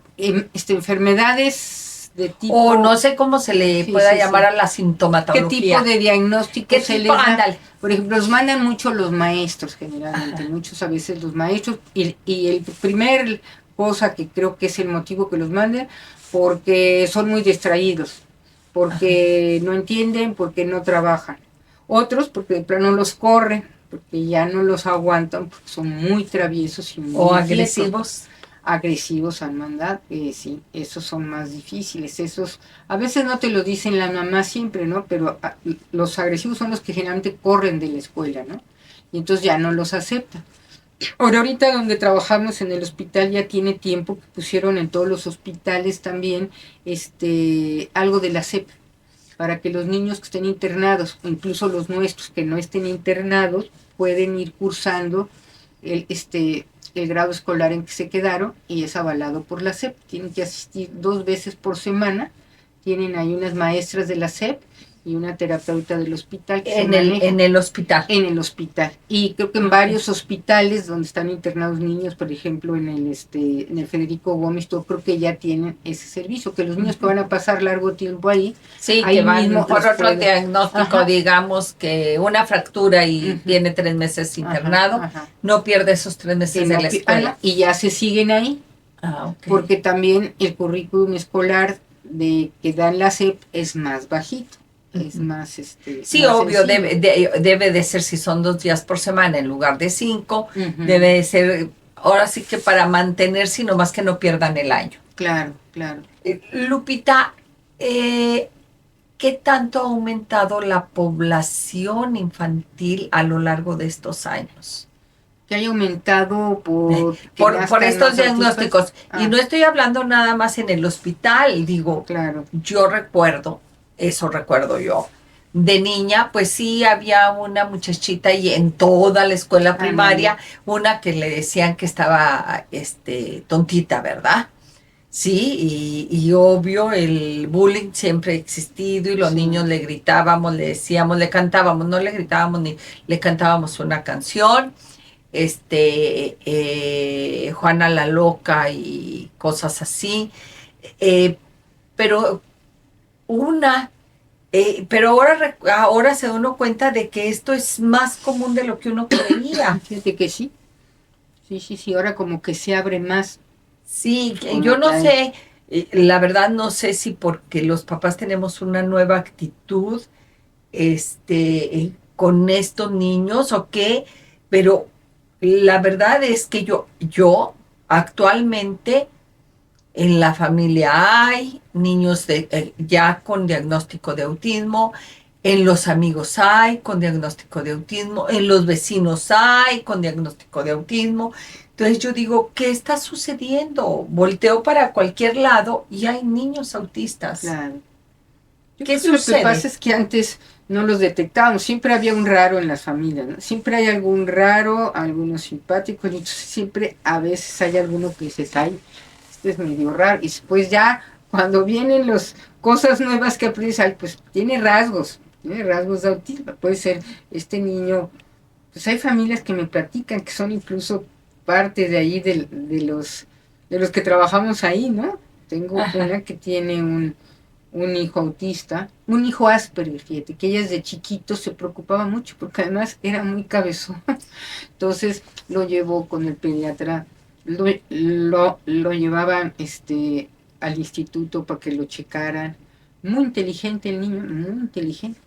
enfermedades de tipo... O no sé cómo se le Sí, pueda sí, llamar sí. a la ¿Qué sintomatología. tipo de diagnóstico ¿Qué se tipo? les da? Ándale. Por ejemplo, los mandan mucho los maestros generalmente, Ajá. muchos a veces los maestros, y el primer cosa que creo que es el motivo que los mandan, porque son muy distraídos, porque no entienden, porque no trabajan. Otros porque de plano los corren, porque ya no los aguantan, porque son muy traviesos y muy O inquietos. agresivos. Agresivos al mandar, sí, esos son más difíciles, esos a veces no te lo dicen la mamá siempre, ¿no? Pero los agresivos son los que generalmente corren de la escuela, ¿no? Y entonces ya no los aceptan. Ahorita donde trabajamos en el hospital ya tiene tiempo que pusieron en todos los hospitales también algo de la SEP, para que los niños que estén internados, o incluso los nuestros que no estén internados, pueden ir cursando el, el grado escolar en que se quedaron y es avalado por la SEP. Tienen que asistir 2 veces por semana, tienen ahí unas maestras de la SEP y una terapeuta del hospital que En el hospital. en el hospital. Y creo que en varios hospitales donde están internados niños, por ejemplo en el Federico Gómez, yo creo que ya tienen ese servicio, que los niños que van a pasar largo tiempo ahí, Sí, ahí que van mismo por los otro pueden... diagnóstico, Ajá. digamos que una fractura y Ujú. tiene 3 meses internado, Ajá. no pierde esos 3 meses Que de no la pi- escuela. y ya se siguen ahí, Ah, ok. porque también el currículum escolar de que dan la SEP es más bajito, es más Sí, más obvio, sencillo. debe de ser, si son 2 días por semana en lugar de 5, Ujú. debe de ser, ahora sí que para mantener, sino más que no pierdan el año. Claro, claro. Lupita, ¿qué tanto ha aumentado la población infantil a lo largo de estos años? Que haya aumentado por que Por nazcan estos más autistas. diagnósticos. Y no estoy hablando nada más en el hospital, digo, Claro. yo recuerdo, eso recuerdo yo. De niña, pues sí había una muchachita y en toda la escuela primaria, una que le decían que estaba tontita, ¿verdad? Sí, y obvio el bullying siempre ha existido y los Sí. niños le gritábamos, le decíamos, le cantábamos, no le gritábamos ni le cantábamos una canción, Juana la Loca y cosas así, eh, pero una, pero ahora se da uno cuenta de que esto es más común de lo que uno creía. Fíjate que sí. Sí, ahora como que se abre más. Sí, Como yo no que hay- sé, la verdad no sé si porque los papás tenemos una nueva actitud, con estos niños o qué, pero la verdad es que yo actualmente en la familia hay niños ya con diagnóstico de autismo, en los amigos hay con diagnóstico de autismo, en los vecinos hay con diagnóstico de autismo. Entonces yo digo, ¿qué está sucediendo? Volteo para cualquier lado y hay niños autistas. Claro. Yo ¿Qué creo que lo que sucede? pasa es que antes no los detectábamos, siempre había un raro en las familias, ¿no? Siempre hay algún raro, algunos simpáticos, y entonces siempre a veces hay alguno que dices, ay, este es medio raro, y después ya cuando vienen las cosas nuevas que aprendes, ay, pues tiene rasgos de autismo, puede ser este niño, pues hay familias que me platican que son incluso parte de ahí de los que trabajamos ahí, ¿no? Tengo Ajá. una que tiene un hijo autista, un hijo Asperger, fíjate, que ella desde chiquito se preocupaba mucho porque además era muy cabezón. Entonces lo llevó con el pediatra, lo llevaban al instituto para que lo checaran. Muy inteligente el niño, muy inteligente,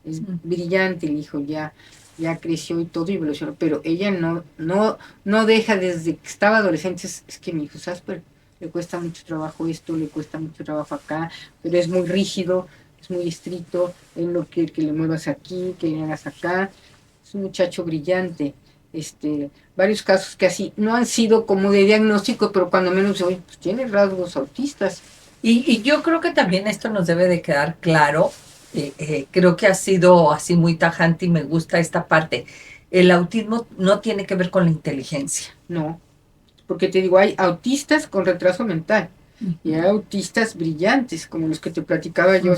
es brillante el hijo ya. ya creció y todo y evolucionó, pero ella no deja desde que estaba adolescente, es que mi hijo es Asperger, le cuesta mucho trabajo esto, le cuesta mucho trabajo acá, pero es muy rígido, es muy estricto, él no quiere que le muevas aquí, que le hagas acá, es un muchacho brillante. Varios casos que así no han sido como de diagnóstico, pero cuando menos hoy pues tiene rasgos autistas. Y yo creo que también esto nos debe de quedar claro. Creo que ha sido así muy tajante y me gusta esta parte. El autismo no tiene que ver con la inteligencia. No, porque te digo, hay autistas con retraso mental y hay autistas brillantes, como los que te platicaba yo,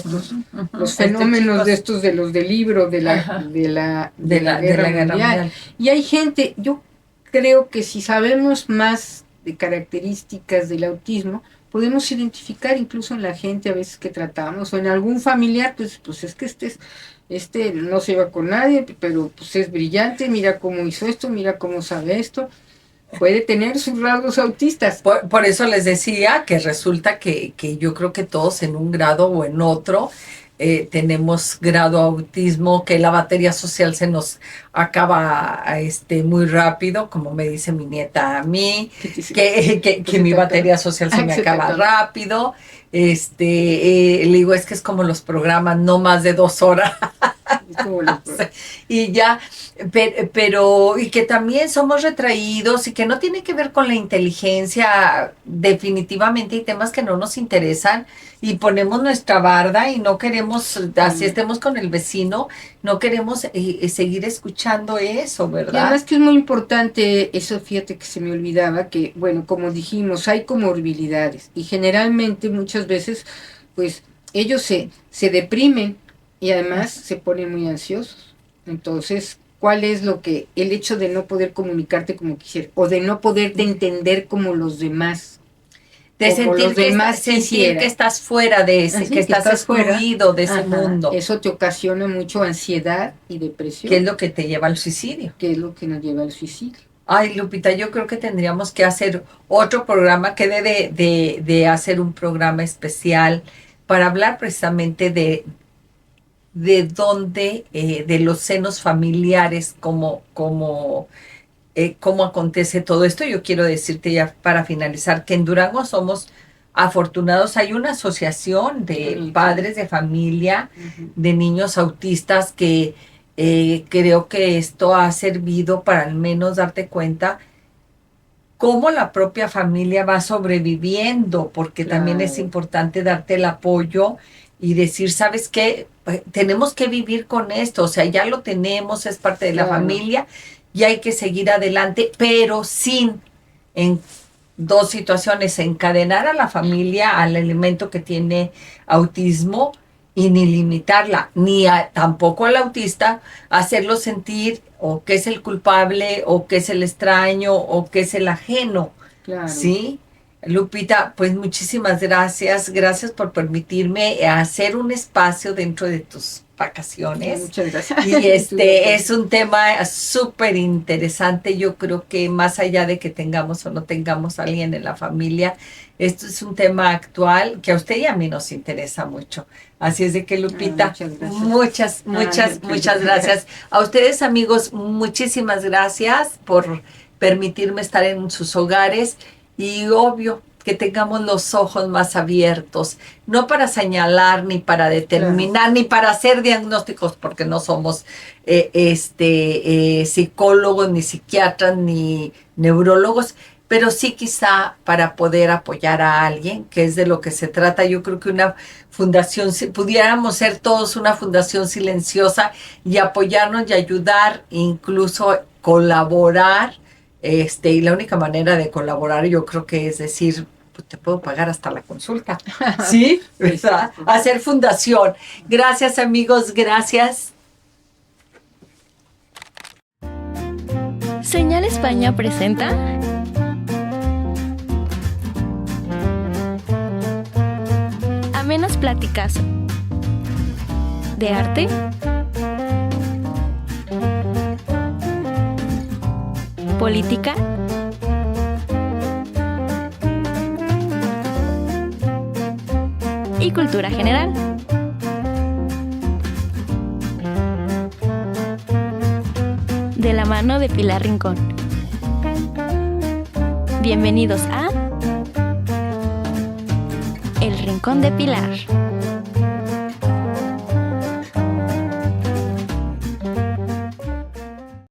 los fenómenos de estos de los del libro de la guerra mundial. Y hay gente, yo creo que si sabemos más de características del autismo, podemos identificar incluso en la gente a veces que tratamos, o en algún familiar, pues es que no se lleva con nadie, pero pues es brillante, mira cómo hizo esto, mira cómo sabe esto. Puede tener sus rasgos autistas. Por eso les decía que resulta que yo creo que todos en un grado o en otro tenemos grado autismo, que la batería social se nos acaba muy rápido, como me dice mi nieta a mí, que mi batería social se me acaba rápido. Le digo, es que es como los programas, no más de 2 horas. Y ya, pero y que también somos retraídos y que no tiene que ver con la inteligencia, definitivamente hay temas que no nos interesan y ponemos nuestra barda y no queremos, así estemos con el vecino, no queremos seguir escuchando eso, ¿verdad? Y además que es muy importante eso, fíjate que se me olvidaba, que bueno, como dijimos, hay comorbilidades y generalmente muchas veces pues ellos se deprimen y además se ponen muy ansiosos. Entonces, ¿cuál es el hecho de no poder comunicarte como quisieras? O de no poderte entender como los demás. De sentir que estás fuera de ese, que estás excluido de ese mundo. Eso te ocasiona mucho ansiedad y depresión. ¿Qué es lo que te lleva al suicidio? ¿Qué es lo que nos lleva al suicidio? Ay, Lupita, yo creo que tendríamos que hacer otro programa, que de hacer un programa especial para hablar precisamente de dónde, de los senos familiares, cómo acontece todo esto. Yo quiero decirte ya para finalizar que en Durango somos afortunados. Hay una asociación de padres de familia de niños autistas que creo que esto ha servido para al menos darte cuenta cómo la propia familia va sobreviviendo, porque también es importante darte el apoyo y decir, ¿sabes qué? Tenemos que vivir con esto, o sea, ya lo tenemos, es parte de la familia y hay que seguir adelante, pero sin, en 2 situaciones, encadenar a la familia al elemento que tiene autismo y ni limitarla, ni tampoco al autista hacerlo sentir o que es el culpable o que es el extraño o que es el ajeno, ¿sí? Lupita, pues muchísimas gracias por permitirme hacer un espacio dentro de tus vacaciones. Muchas gracias. Y es un tema súper interesante. Yo creo que más allá de que tengamos o no tengamos a alguien en la familia, esto es un tema actual que a usted y a mí nos interesa mucho. Así es de que, Lupita, muchas gracias. A ustedes, amigos, muchísimas gracias por permitirme estar en sus hogares. Y obvio que tengamos los ojos más abiertos, no para señalar, ni para determinar, ni para hacer diagnósticos, porque no somos psicólogos, ni psiquiatras, ni neurólogos, pero sí quizá para poder apoyar a alguien, que es de lo que se trata. Yo creo que una fundación, si pudiéramos ser todos una fundación silenciosa y apoyarnos y ayudar, incluso colaborar. Y la única manera de colaborar, yo creo que es decir, pues te puedo pagar hasta la consulta. ¿Sí? ¿Verdad? Hacer fundación. Gracias, amigos, gracias. Señal España presenta amenas pláticas de arte, política y cultura general. la mano de Pilar Rincón. Bienvenidos a El Rincón de Pilar.